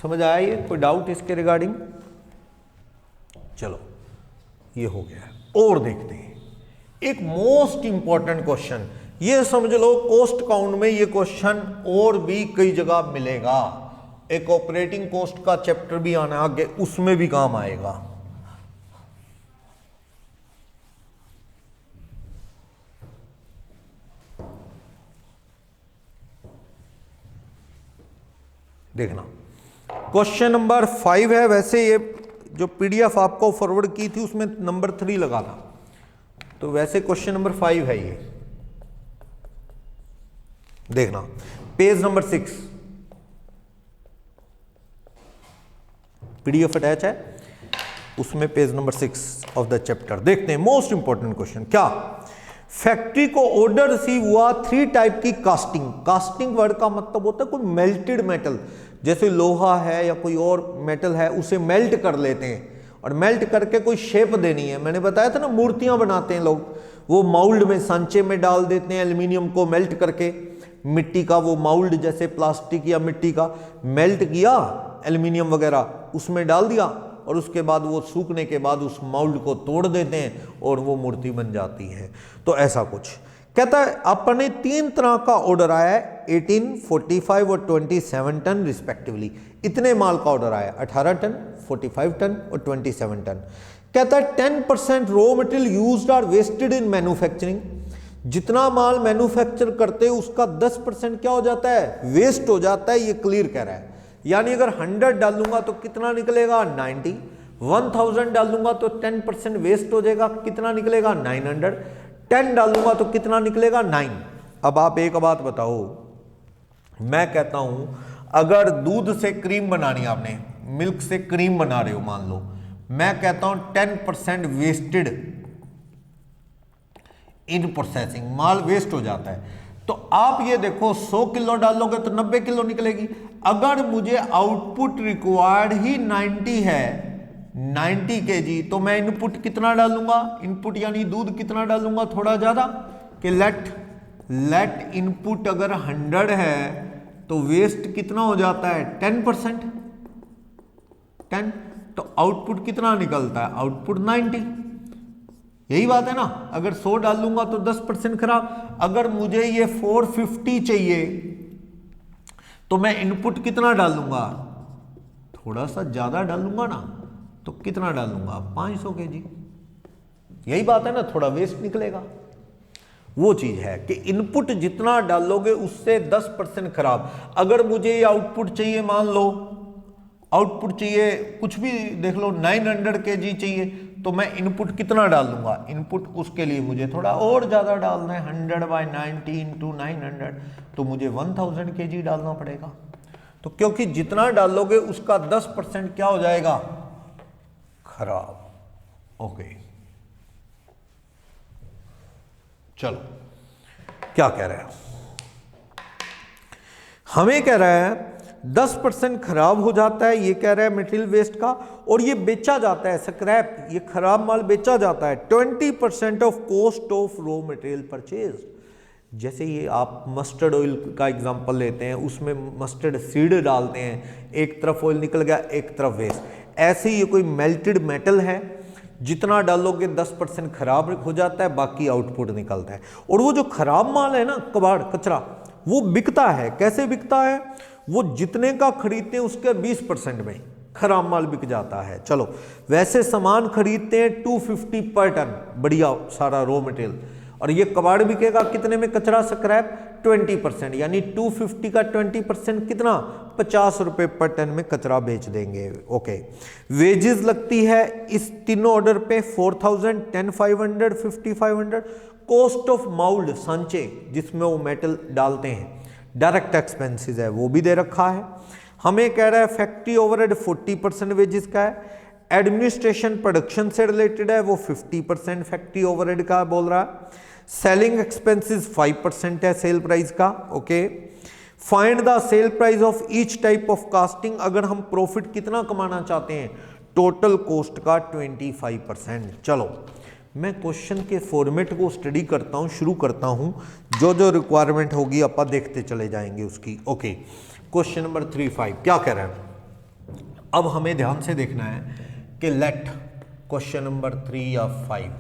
समझ आया? ये कोई डाउट इसके रिगार्डिंग? चलो ये हो गया। और देखते हैं एक मोस्ट इंपॉर्टेंट क्वेश्चन, ये समझ लो कॉस्ट काउंट में ये क्वेश्चन और भी कई जगह मिलेगा। एक ऑपरेटिंग कॉस्ट का चैप्टर भी आना आगे, उसमें भी काम आएगा। देखना क्वेश्चन नंबर 5 है। वैसे ये जो पीडीएफ आपको फॉरवर्ड की थी उसमें नंबर 3 लगाना, तो वैसे क्वेश्चन नंबर 5 है ये। देखना पेज नंबर 6, पीडीएफ अटैच है उसमें, page number 6 of the chapter. देखते हैं मोस्ट इंपॉर्टेंट क्वेश्चन। क्या? फैक्ट्री को ऑर्डर रिसीव हुआ 3 टाइप की कास्टिंग। कास्टिंग वर्ड का मतलब होता है कोई मेल्टेड मेटल, जैसे लोहा है या कोई और मेटल है उसे मेल्ट कर लेते हैं, और मेल्ट करके कोई शेप देनी है। मैंने बताया था ना मूर्तियां बनाते हैं लोग, वो माउल्ड में सांचे में डाल देते हैं एल्यूमिनियम को मेल्ट करके, मिट्टी का वो माउल्ड जैसे प्लास्टिक या मिट्टी का मेल्ट किया, एल्युमिनियम वगैरह उसमें डाल दिया और उसके बाद वो सूखने के बाद उस माउल्ड को तोड़ देते हैं और वो मूर्ति बन जाती है। तो ऐसा कुछ कहता है। अपने 3 तरह का ऑर्डर आया है, 18, 45 और 27 टन रिस्पेक्टिवली। इतने माल का ऑर्डर आया, 18 टन, 45 टन और 27 टन। कहता है 10% raw material used are wasted in manufacturing. जितना माल मैन्युफैक्चर करते हैं उसका 10% क्या हो जाता है, वेस्ट हो जाता है, ये क्लियर कह रहा है। यानी अगर 100 डालूंगा तो कितना निकलेगा, 90। 1000 डालूंगा तो 10% वेस्ट हो जाएगा, कितना निकलेगा, 900। 10 डालूंगा तो कितना निकलेगा, 9। अब आप एक बात बताओ, मैं कहता हूं अगर दूध से क्रीम बनानी, आपने मिल्क से क्रीम बना रहे हो मान लो, मैं कहता हूं 10% वेस्टेड इन प्रोसेसिंग, माल वेस्ट हो जाता है। तो आप ये देखो 100 किलो डालोगे तो 90 किलो निकलेगी। अगर मुझे आउटपुट रिक्वायर्ड ही 90 है, 90 kg, तो मैं इनपुट कितना डालूंगा, इनपुट यानी दूध कितना डालूंगा, थोड़ा ज्यादा, कि लेट इनपुट अगर 100 है तो वेस्ट कितना हो जाता है, 10%, 10। तो आउटपुट कितना निकलता है, आउटपुट 90। यही बात है ना। अगर 100 डालूंगा तो 10% खराब। अगर मुझे ये 450 चाहिए तो मैं इनपुट कितना डालूंगा, थोड़ा सा ज्यादा डालूंगा ना, तो कितना डालूंगा, 500 kg। यही बात है ना, थोड़ा वेस्ट निकलेगा। वो चीज है कि इनपुट जितना डालोगे उससे 10% खराब। अगर मुझे ये आउटपुट चाहिए, मान लो आउटपुट चाहिए कुछ भी देख लो, 900 kg चाहिए, तो मैं इनपुट कितना डाल दूंगा, इनपुट उसके लिए मुझे थोड़ा और ज्यादा डालना है, 100/90 × 900, तो मुझे 1000 kg डालना पड़ेगा। तो क्योंकि जितना डालोगे उसका 10% क्या हो जाएगा, खराब। ओके, चलो क्या कह रहे हैं, हमें कह रहा है 10% खराब हो जाता है, ये कह रहा है मटेरियल वेस्ट का, और ये बेचा जाता है, स्क्रैप, ये खराब माल बेचा जाता है। 20% of cost of raw material purchase. जैसे ये आप मस्टर्ड ऑयल का एग्जांपल लेते हैं, उसमें मस्टर्ड सीड डालते हैं, एक तरफ ऑयल निकल गया, एक तरफ वेस्ट। ऐसे ही ये कोई मेल्टेड मेटल है, जितना डालोगे 10% खराब हो जाता है, बाकी आउटपुट निकलता है। और वो जो खराब माल है ना, कबाड़ कचरा, वो बिकता है। कैसे बिकता है, वो जितने का खरीदते हैं उसके 20% में खराब माल बिक जाता है। चलो, वैसे सामान खरीदते हैं 250 पर टन, बढ़िया सारा रॉ मटेरियल, और ये कबाड़ बिकेगा कितने में, कचरा स्क्रैप 20%, यानी 250 का 20% कितना, 50 रुपए पर टन में कचरा बेच देंगे। ओके, वेजेस लगती है इस तीनों ऑर्डर पे 4000, 10,500, 5500। कॉस्ट ऑफ माउल्ड, सांचे जिसमें वो मेटल डालते हैं, डायरेक्ट एक्सपेंसेस है, वो भी दे रखा है। हमें कह रहा है फैक्ट्री ओवरहेड 40% वेजेस का है, एडमिनिस्ट्रेशन प्रोडक्शन से रिलेटेड है, वो 50% फैक्ट्री ओवरहेड का बोल रहा है। सेलिंग एक्सपेंसेस 5% है सेल प्राइस का। Okay, find the sale price of each type of casting. अगर हम प्रॉफिट कितना कमाना चाहते हैं, टोटल कॉस्ट का 25%। चलो, मैं क्वेश्चन के फॉर्मेट को स्टडी करता हूं, शुरू करता हूं, जो जो रिक्वायरमेंट होगी आप देखते चले जाएंगे उसकी। ओके, क्वेश्चन नंबर 3-5 क्या कह रहा है, अब हमें ध्यान से देखना है कि लेट क्वेश्चन नंबर 3 या 5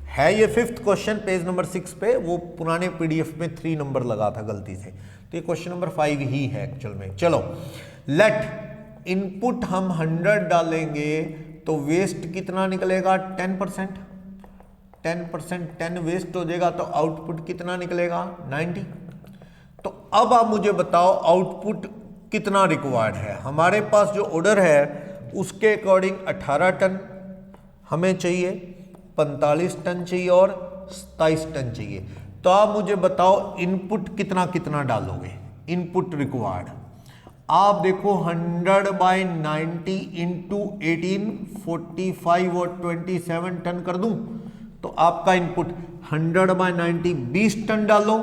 है, ये 5th क्वेश्चन पेज नंबर 6 पे, वो पुराने पीडीएफ में 3 नंबर लगा था गलती से, तो ये क्वेश्चन नंबर 5 ही है एक्चुअल में। चलो, लेट इनपुट हम 100 डालेंगे तो वेस्ट कितना निकलेगा, 10%। 10%, 10 वेस्ट हो जाएगा तो आउटपुट कितना निकलेगा, 90। तो अब आप मुझे बताओ आउटपुट कितना रिक्वायर्ड है। हमारे पास जो ऑर्डर है उसके अकॉर्डिंग 18 टन हमें चाहिए, 45 टन चाहिए और 27 टन चाहिए। तो आप मुझे बताओ इनपुट कितना कितना डालोगे, इनपुट रिक्वायर्ड। आप देखो 100/90 × 18, 45 और 27 टन कर दूं तो आपका इनपुट 100/90 20 टन डालो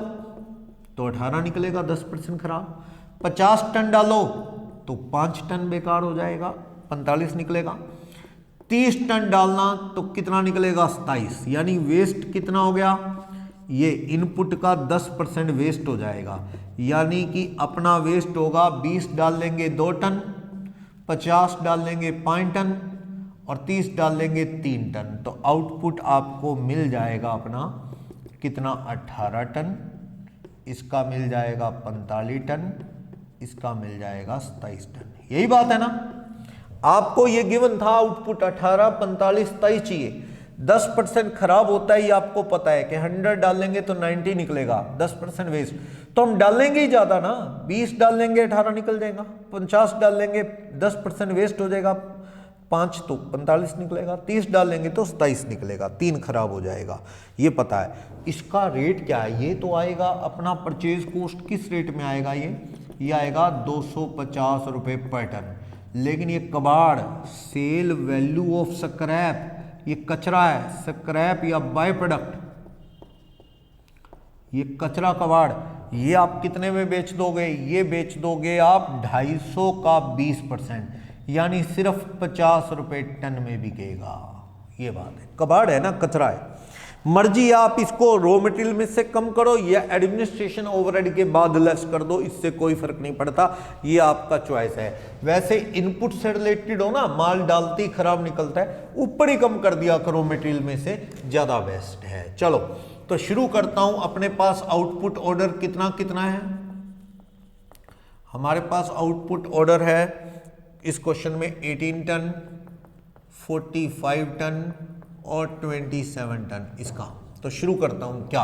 तो 18 निकलेगा, 10% खराब। 50 टन डालो तो 5 टन बेकार हो जाएगा, 45 निकलेगा। 30 टन डालना तो कितना निकलेगा, 27, यानी वेस्ट कितना हो गया, ये इनपुट का 10% वेस्ट हो जाएगा, यानी कि अपना वेस्ट होगा 20 डाल लेंगे 2 टन, 50 डाल लेंगे 5 टन और 30 डाल लेंगे 3 टन। तो आउटपुट आपको मिल जाएगा अपना कितना, 18 टन, इसका मिल जाएगा 45 टन, इसका मिल जाएगा 27 टन। यही बात है ना, आपको ये गिवन था आउटपुट 18, 45, 27 चाहिए। 10% खराब होता है, ये आपको पता है कि 100 डालेंगे तो 90 निकलेगा, 10% वेस्ट। तो हम डालेंगे ही ज्यादा ना, 20 डाल लेंगे 18 निकल जाएगा, 50 डाल लेंगे 10% वेस्ट हो जाएगा, 5 तो 45 निकलेगा, 30 डाल लेंगे तो 27 निकलेगा, 3 खराब हो जाएगा, ये पता है। इसका रेट क्या है, ये तो आएगा अपना परचेज कॉस्ट किस रेट में आएगा, ये आएगा 250 रुपये पर टन। लेकिन ये कबाड़ सेल वैल्यू ऑफ स्क्रैप, ये कचरा है, स्क्रैप या बाय प्रोडक्ट, ये कचरा कबाड़, ये आप कितने में बेच दोगे, ये बेच दोगे आप 250 का 20%, यानी सिर्फ 50 रुपये टन में बिकेगा। ये बात है, कबाड़ है ना, कचरा है। मर्जी आप इसको रॉ मटेरियल में से कम करो या एडमिनिस्ट्रेशन ओवरहेड के बाद लेस कर दो, इससे कोई फर्क नहीं पड़ता, ये आपका चॉइस है। वैसे इनपुट से रिलेटेड हो ना, माल डालते ही खराब निकलता है, ऊपर ही कम कर दिया करो मटेरियल में से, ज्यादा बेस्ट है। चलो तो शुरू करता हूं। अपने पास आउटपुट ऑर्डर कितना कितना है, हमारे पास आउटपुट ऑर्डर है इस क्वेश्चन में 18 टन, 45 टन और 27 टन इसका। तो शुरू करता हूं, क्या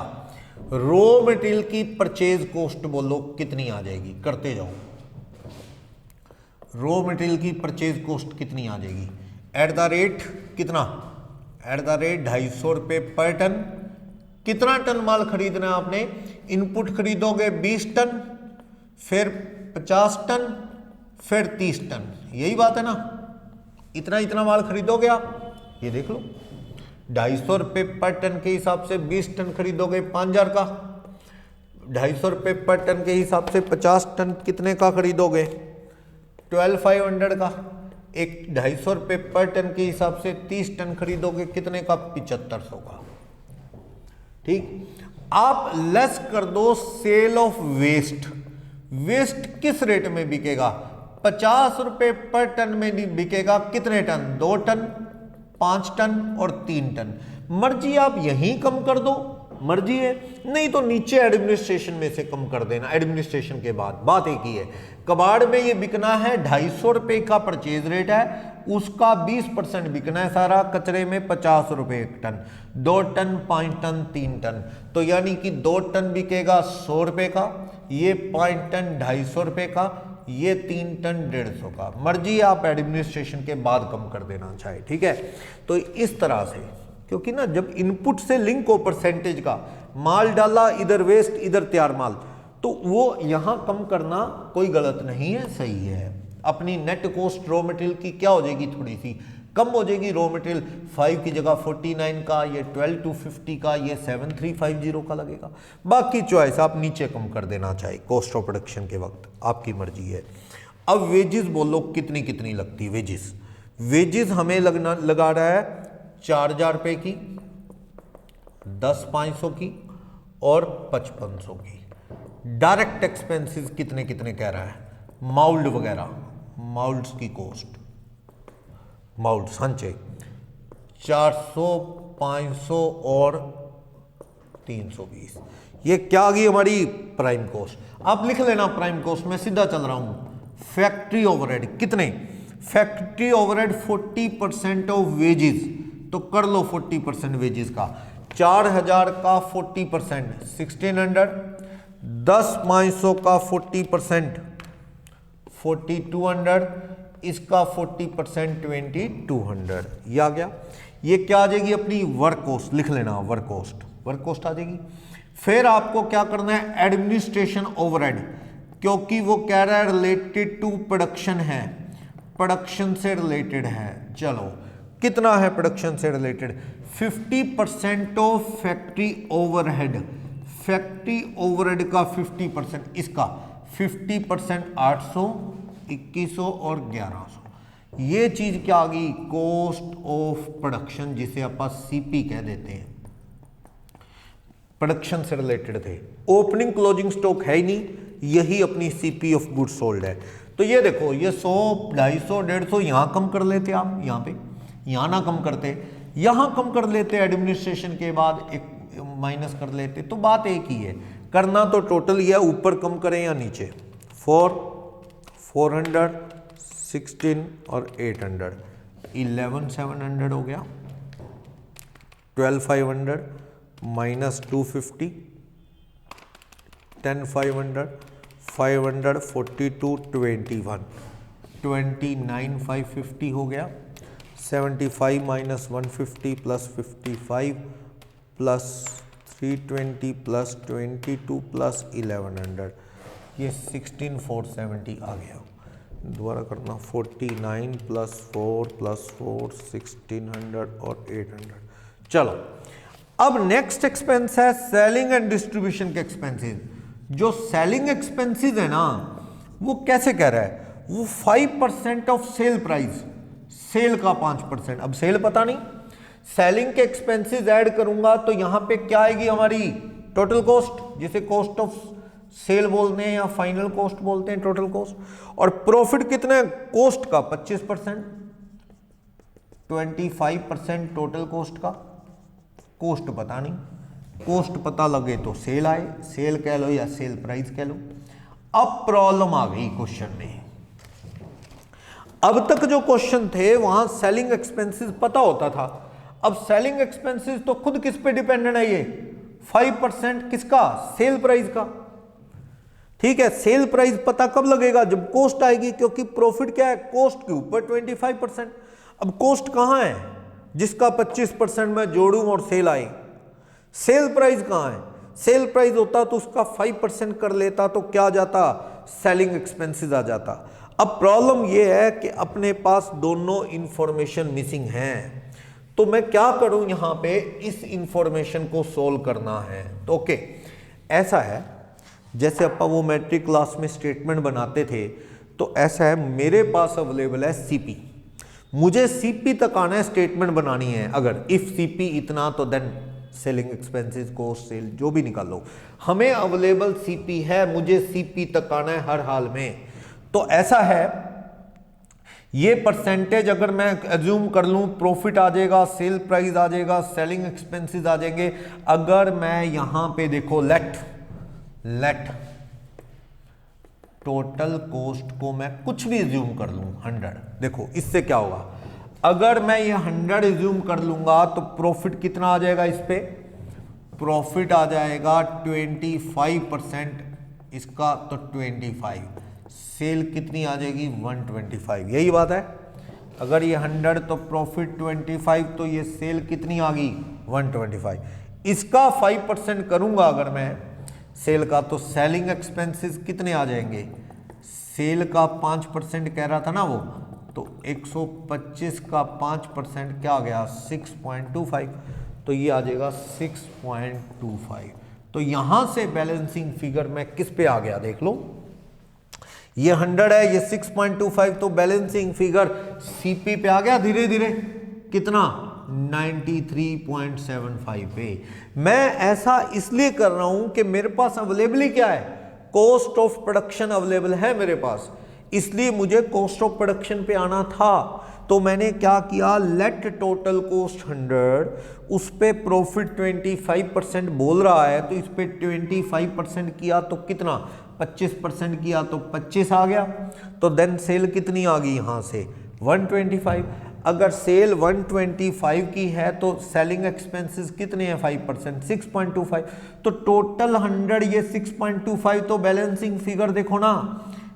रॉ मटेरियल की परचेज कॉस्ट बोलो कितनी आ जाएगी, करते जाओ। रॉ मटेरियल की परचेज कॉस्ट कितनी आ जाएगी, एट द रेट कितना, एट द रेट 250 रुपये पर टन। कितना टन माल खरीदना है आपने, इनपुट खरीदोगे 20 टन, फिर 50 टन, फिर 30 टन, यही बात है ना, इतना इतना माल खरीदोगे आप। ये देख लो 250 रुपये पर टन के हिसाब से 20 टन खरीदोगे 5000 का, 250 रुपये पर टन के हिसाब से 50 टन कितने का खरीदोगे, 12500 का। एक 250 रुपये पर टन के हिसाब से 30 टन खरीदोगे कितने का, 7500 का। ठीक, आप लेस कर दो सेल ऑफ वेस्ट। वेस्ट किस रेट में बिकेगा, 50 रुपये पर टन में बिकेगा, कितने टन, 2 टन, 5 टन और 3 टन। मर्जी आप यहीं कम कर दो, मर्जी है, नहीं तो नीचे एडमिनिस्ट्रेशन में से कम कर देना, एडमिनिस्ट्रेशन के बाद। बात एक ही है, कबाड़ में ये बिकना है 250 रुपये का परचेज रेट है, उसका 20% बिकना है सारा, कचरे में 50 रुपये एक टन, 2 टन, 5 टन, 3 टन, तो यानी कि 2 टन बिकेगा 100 रुपये का, ये 5 टन 250 रुपये का, ये 3 टन 150 का। मर्जी आप एडमिनिस्ट्रेशन के बाद कम कर देना चाहे, ठीक है। तो इस तरह से, क्योंकि ना जब इनपुट से लिंक हो परसेंटेज का, माल डाला इधर वेस्ट इधर तैयार माल, तो वो यहां कम करना कोई गलत नहीं है, सही है। अपनी नेट कॉस्ट रॉ मटेरियल की क्या हो जाएगी, थोड़ी सी कम हो जाएगी। रॉ मटेरियल 5 की जगह 49 का, ये 12250 का, ये 7350 का लगेगा। बाकी चॉइस आप नीचे कम कर देना चाहे कॉस्ट ऑफ प्रोडक्शन के वक्त, आपकी मर्जी है। अब वेजेस बोलो कितनी कितनी लगती है। वेजेस हमें लगा रहा है 4000 रुपये की, 10,500 की और 5500 की। डायरेक्ट एक्सपेंसेस कितने कितने कह रहा है, माउल्ड वगैरह, माउल्ड्स की कॉस्ट, माउल्ड संचय 400, 500 और 320। ये क्या आ गई हमारी प्राइम कॉस्ट। आप लिख लेना प्राइम कॉस्ट, मैं सीधा चल रहा हूं। फैक्ट्री ओवरहेड कितने, फैक्ट्री ओवरहेड 40% ऑफ वेजेस, तो कर लो 40% वेजेस का। 4000 का 40% 1600, 10,500 का 40% 4200, इसका 40% 2200। ये आ गया। ये क्या आ जाएगी अपनी वर्क कॉस्ट, लिख लेना वर्क कॉस्ट आ जाएगी। फिर आपको क्या करना है, एडमिनिस्ट्रेशन ओवरहेड, क्योंकि वो कह रहा है रिलेटेड टू प्रोडक्शन है, प्रोडक्शन से रिलेटेड है। चलो कितना है प्रोडक्शन से related, 50% of factory overhead, factory overhead का 50%, इसका 50% 800, 2100 और 1100। ये चीज क्या आ गई, कॉस्ट ऑफ प्रोडक्शन, जिसे आप सीपी कह देते हैं। प्रोडक्शन से रिलेटेड थे, ओपनिंग क्लोजिंग स्टॉक है ही नहीं, यही अपनी सीपी ऑफ गुड्स सोल्ड है। तो ये देखो, ये 100, 250, 150 यहाँ कम कर लेते आप, यहाँ पे, यहाँ ना कम करते, यहाँ कम कर लेते, एडमिनिस्ट्रेशन के बाद एक माइनस कर लेते, तो बात एक ही है, करना तो टोटल ही है, ऊपर कम करें या नीचे। 400, 16 और 800, 11,700 हो गया, 12,500 माइनस 250, 10,500, 500, 42, 21, 29,550 हो गया, 75 minus 150 plus 55 plus 320 plus 22 plus 1100, ये 16,470 आ गया। दोबारा करना, 49 प्लस 4 प्लस 4, 1600 और 800। चलो, अब नेक्स्ट एक्सपेंस है सेलिंग एंड डिस्ट्रीब्यूशन के एक्सपेंसेस। जो सेलिंग एक्सपेंसेस है ना, वो कैसे कह रहा है, वो 5% ऑफ सेल प्राइस, सेल का 5%। अब सेल पता नहीं, सेलिंग के एक्सपेंसेस ऐड करूंगा तो यहां पे क्या आएगी हमारी टोटल कॉस्ट, जिसे कॉस्ट ऑफ सेल बोलते हैं या फाइनल कॉस्ट बोलते हैं, टोटल कॉस्ट। और प्रॉफिट कितना है कॉस्ट का, 25%, 25% टोटल कॉस्ट का। कॉस्ट पता नहीं, कॉस्ट पता लगे तो सेल आए, सेल कह लो या सेल प्राइस कह लो। अब प्रॉब्लम आ गई क्वेश्चन में। अब तक जो क्वेश्चन थे वहां सेलिंग एक्सपेंसेस पता होता था, अब सेलिंग एक्सपेंसेस तो खुद किस पे डिपेंडेंट है, ये 5% किसका, सेल प्राइस का। ठीक है, सेल प्राइस पता कब लगेगा, जब कॉस्ट आएगी, क्योंकि प्रॉफिट क्या है, कॉस्ट के ऊपर 25%। अब कॉस्ट कहां है, जिसका 25% मैं जोड़ूं और सेल आए। सेल प्राइस कहां है, सेल प्राइस होता तो उसका 5% कर लेता तो क्या आ जाता, सेलिंग एक्सपेंसेस आ जाता। अब प्रॉब्लम यह है कि अपने पास दोनों इंफॉर्मेशन मिसिंग हैं, तो मैं क्या करूं, यहां पे इस इंफॉर्मेशन को सोल्व करना है। तो ओके, ऐसा है जैसे अपन वो मैट्रिक क्लास में स्टेटमेंट बनाते थे, तो ऐसा है, मेरे पास अवेलेबल है सीपी, मुझे सीपी तक आना है, स्टेटमेंट बनानी है। अगर इफ सीपी इतना तो then selling expenses, cost, sale, जो भी निकालो, हमें अवेलेबल सीपी है, मुझे सीपी तक आना है हर हाल में। तो ऐसा है, ये परसेंटेज अगर मैं एज्यूम कर लूं, प्रॉफिट आ जाएगा, सेल प्राइस आ जाएगा, सेलिंग एक्सपेंसेस आ जाएंगे। अगर मैं यहां पे देखो, लेट टोटल कॉस्ट को मैं कुछ भी एज्यूम कर लूं 100, देखो इससे क्या होगा, अगर मैं ये 100 एज्यूम कर लूंगा तो प्रॉफिट कितना आ जाएगा, इस पे प्रॉफिट आ जाएगा 25%, इसका तो 25, सेल कितनी आ जाएगी 125, यही बात है। अगर ये 100 तो प्रॉफिट 25, तो ये सेल कितनी आ गई 125। इसका 5% करूंगा अगर मैं सेल का, तो सेलिंग एक्सपेंसेस कितने आ जाएंगे, सेल का 5% कह रहा था ना वो, तो 125 का 5% क्या आ गया 6.25, तो ये आ जाएगा 6.25। तो यहां से बैलेंसिंग फिगर में किस पे आ गया, देख लो, ये 100 है, ये 6.25, तो बैलेंसिंग फिगर सीपी पे आ गया धीरे धीरे, कितना 93.75 पे। मैं ऐसा इसलिए कर रहा हूं कि मेरे पास अवेलेबल ही क्या है, कॉस्ट ऑफ प्रोडक्शन अवेलेबल है मेरे पास, इसलिए मुझे कॉस्ट ऑफ प्रोडक्शन पे आना था। तो मैंने क्या किया, लेट टोटल कॉस्ट 100, उस पे प्रॉफिट 25% बोल रहा है, तो इस पे 25% किया तो कितना 25% किया तो 25 आ गया। तो देन सेल कितनी आ गई यहां से 125। अगर सेल 125 की है तो सेलिंग एक्सपेंसेस कितने हैं 5%, 6.25। तो टोटल 100 ये 6.25, तो बैलेंसिंग फिगर देखो ना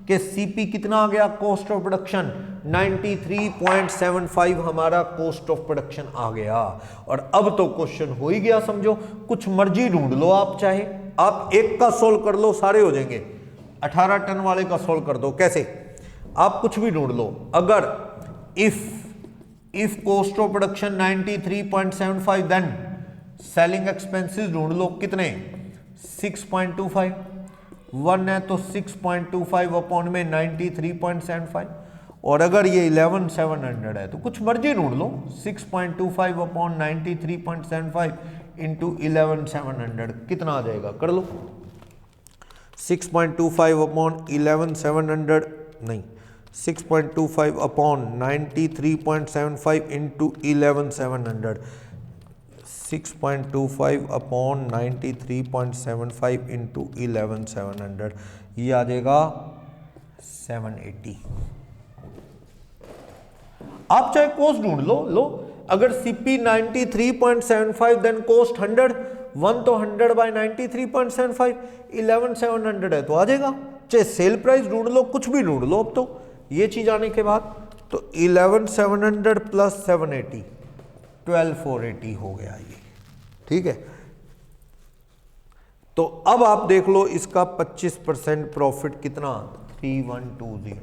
कि सीपी कितना आ गया, कॉस्ट ऑफ प्रोडक्शन 93.75 हमारा कॉस्ट ऑफ प्रोडक्शन आ गया। और अब तो क्वेश्चन हो ही गया, समझो, कुछ मर्जी ढूंढ लो आप, चाहे आप एक का सोल्व कर लो, सारे हो जाएंगे। 18 टन वाले का सोल्व कर दो, कैसे, आप कुछ भी ढूंढ लो। अगर if cost of production 93.75, then selling expenses ढूंढ लो, कितने 6.25, 1 है तो 6.25 अपॉन में 93.75, और अगर ये 11,700 है तो कुछ मर्जी ढूंढ लो, 6.25 अपॉन 93.75 इंटू 11,700 कितना आ जाएगा, कर लो। 6.25 अपॉन 11,700 नहीं, 6.25 अपॉन 93.75 इंटू 11,700, 6.25 अपॉन 93.75 इंटू 11,700, ये आ जाएगा 780। आप चाहे कोस्ट ढूंढ लो, अगर CP 93.75 देन कोस्ट 100, 1 तो 100 बाय 93.75, 11,700 है तो आ जाएगा। चाहे सेल प्राइस ढूंढ लो, कुछ भी ढूंढ लो। अब तो ये चीज आने के बाद तो 11,700 प्लस 780, 12,480 हो गया ये, ठीक है। तो अब आप देख लो इसका 25% प्रॉफिट कितना, 3120।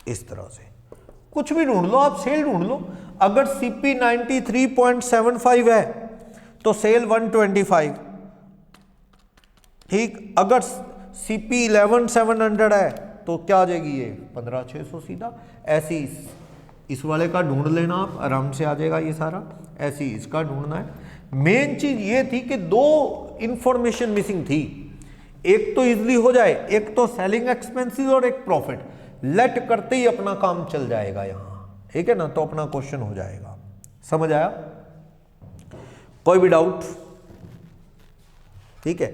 इस तरह से कुछ भी ढूंढ लो, आप सेल ढूंढ लो। अगर CP 93.75 है तो सेल 125, ठीक। अगर CP 11,700 है तो क्या आ जाएगी ये 15,600 सीधा। ऐसे इस वाले का ढूंढ लेना आप, आराम से आ जाएगा ये सारा। ऐसे ही इसका ढूंढना है। मेन चीज ये थी कि दो इंफॉर्मेशन मिसिंग थी, एक तो इजीली हो जाए, एक तो सेलिंग एक्सपेंसेस और एक प्रॉफिट। लेट करते ही अपना काम चल जाएगा यहां, ठीक है ना, तो अपना क्वेश्चन हो जाएगा। समझ आया? कोई भी डाउट? ठीक है।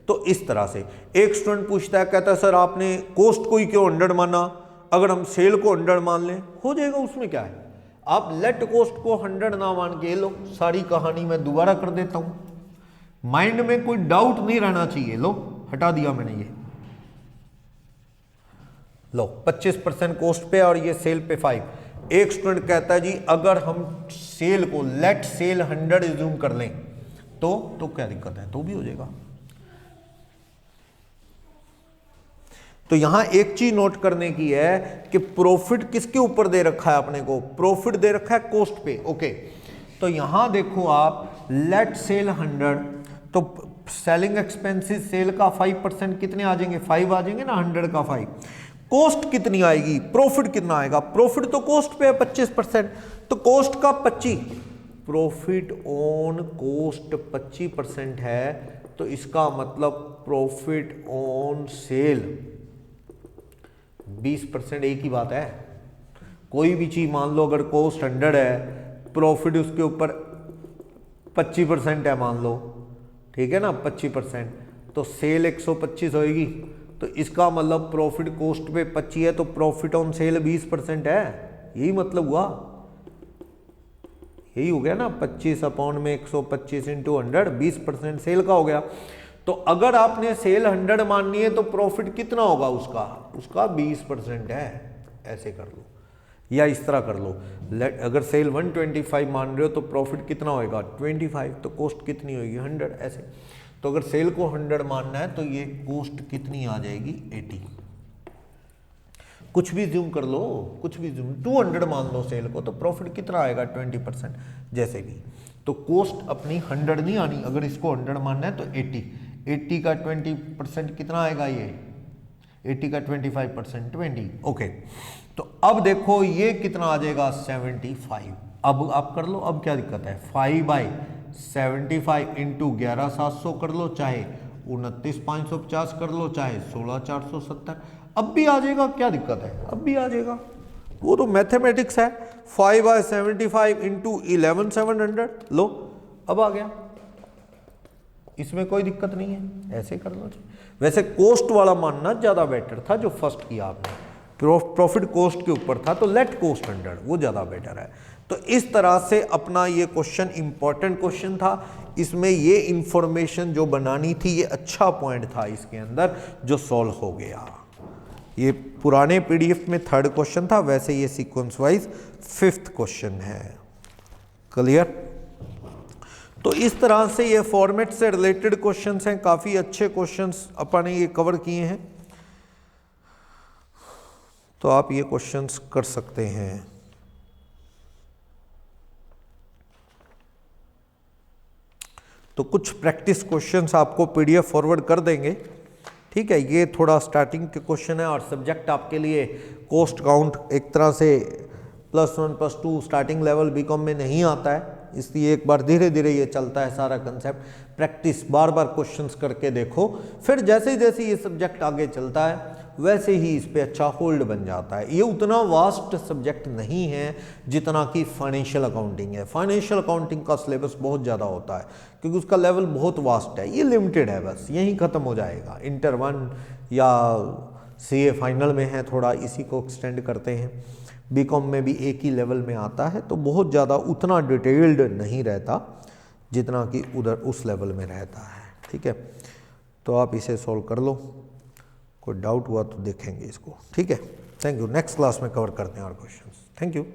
तो इस तरह से एक स्टूडेंट पूछता है, कहता है सर आपने कोस्ट को ही क्यों 100 माना, अगर हम सेल को 100 मान लें हो जाएगा, उसमें क्या है। आप लेट कोस्ट को 100 ना मान के लो, सारी कहानी मैं दोबारा कर देता हूं, माइंड में कोई डाउट नहीं रहना चाहिए। लो हटा दिया मैंने ये, लो 25% कोस्ट पे और ये सेल पे 5। एक स्टूडेंट कहता है जी अगर हम सेल को लेट सेल 100 एज्यूम कर लें तो क्या दिक्कत है, तो भी हो जाएगा। तो यहां एक चीज नोट करने की है कि प्रॉफिट किसके ऊपर दे रखा है अपने को, प्रॉफिट दे रखा है कोस्ट पे। ओके, तो यहां देखो आप लेट सेल 100, तो सेलिंग एक्सपेंसेस सेल का 5% कितने आ जाएंगे, 5 आ जाएंगे ना, 100 का 5। कोस्ट कितनी आएगी, प्रॉफिट कितना आएगा, प्रॉफिट तो कोस्ट पे है 25%, तो कोस्ट का 25, प्रॉफिट ऑन कोस्ट 25% है, तो इसका मतलब प्रॉफिट ऑन सेल 20%। एक ही बात है, कोई भी चीज मान लो अगर कोस्ट 100 है, प्रॉफिट उसके ऊपर 25% है मान लो, ठीक है ना, 25%, तो सेल 125 होएगी, तो इसका मतलब प्रॉफिट कोस्ट पे 25 है, तो प्रॉफिट ऑन सेल 20% है। यही मतलब हुआ, यही हो गया ना, 25 अपॉन में 125 इंटू 100, 20% सेल का हो गया। तो अगर आपने सेल 100 माननी है तो प्रॉफिट कितना होगा उसका 20% है। ऐसे कर लो या इस तरह कर लो, अगर सेल 125 मान रहे हो तो प्रॉफिट कितना होएगा 25, तो कोस्ट कितनी होगी 100। ऐसे तो अगर सेल को 100 मानना है तो ये कोस्ट कितनी आ जाएगी 80। कुछ भी जूम कर लो, कुछ भी जूम, 200 मान लो सेल को, तो प्रॉफिट कितना आएगा 20%। जैसे भी तो कोस्ट अपनी 100 नहीं आनी, अगर इसको 100 मानना है तो 80 का 20% कितना आएगा, ये 80 का 25% 20। ओके, तो अब देखो ये कितना आ जाएगा 75। अब आप कर लो, अब क्या दिक्कत है, 5/75 इंटू 11,700 कर लो, चाहे 29,550 कर लो, चाहे 16,470, अब भी आ जाएगा, क्या दिक्कत है, अब भी आ जाएगा, वो तो मैथमेटिक्स है। 5/75 इंटू 11,700 लो, अब आ गया, इसमें कोई दिक्कत नहीं है, ऐसे कर लो। वैसे कोस्ट वाला मानना ज्यादा बेटर था जो फर्स्ट किया आपने, प्रॉफिट कोस्ट के ऊपर था, तो लेट कोस्ट 100 वो ज्यादा बेटर है। तो इस तरह से अपना ये क्वेश्चन इंपॉर्टेंट क्वेश्चन था, इसमें ये इंफॉर्मेशन जो बनानी थी, ये अच्छा पॉइंट था इसके अंदर जो सॉल्व हो गया। ये पुराने पीडीएफ में 3rd क्वेश्चन था, वैसे ये सीक्वेंस वाइज 5th क्वेश्चन है। क्लियर? तो इस तरह से ये फॉर्मेट से रिलेटेड क्वेश्चंस हैं, काफी अच्छे क्वेश्चंस अपन ने ये कवर किए हैं, तो आप ये क्वेश्चंस कर सकते हैं। तो कुछ प्रैक्टिस क्वेश्चंस आपको पीडीएफ फॉरवर्ड कर देंगे, ठीक है। ये थोड़ा स्टार्टिंग के क्वेश्चन है, और सब्जेक्ट आपके लिए कॉस्ट काउंट एक तरह से +1 +2 स्टार्टिंग लेवल बीकॉम में नहीं आता है, इसलिए एक बार धीरे धीरे ये चलता है सारा कंसेप्ट, प्रैक्टिस बार बार क्वेश्चंस करके देखो, फिर जैसे जैसे ये सब्जेक्ट आगे चलता है वैसे ही इस पे अच्छा होल्ड बन जाता है। ये उतना वास्ट सब्जेक्ट नहीं है जितना कि फाइनेंशियल अकाउंटिंग है। फाइनेंशियल अकाउंटिंग का सिलेबस बहुत ज़्यादा होता है क्योंकि उसका लेवल बहुत वास्ट है, ये लिमिटेड है, बस यहीं ख़त्म हो जाएगा। इंटर 1 या सीए फाइनल में है, थोड़ा इसी को एक्सटेंड करते हैं। बीकॉम में भी एक ही लेवल में आता है, तो बहुत ज़्यादा उतना डिटेल्ड नहीं रहता जितना कि उधर उस लेवल में रहता है। ठीक है, तो आप इसे सॉल्व कर लो, कोई डाउट हुआ तो देखेंगे इसको। ठीक है, थैंक यू। नेक्स्ट क्लास में कवर करते हैं और क्वेश्चंस। Thank you.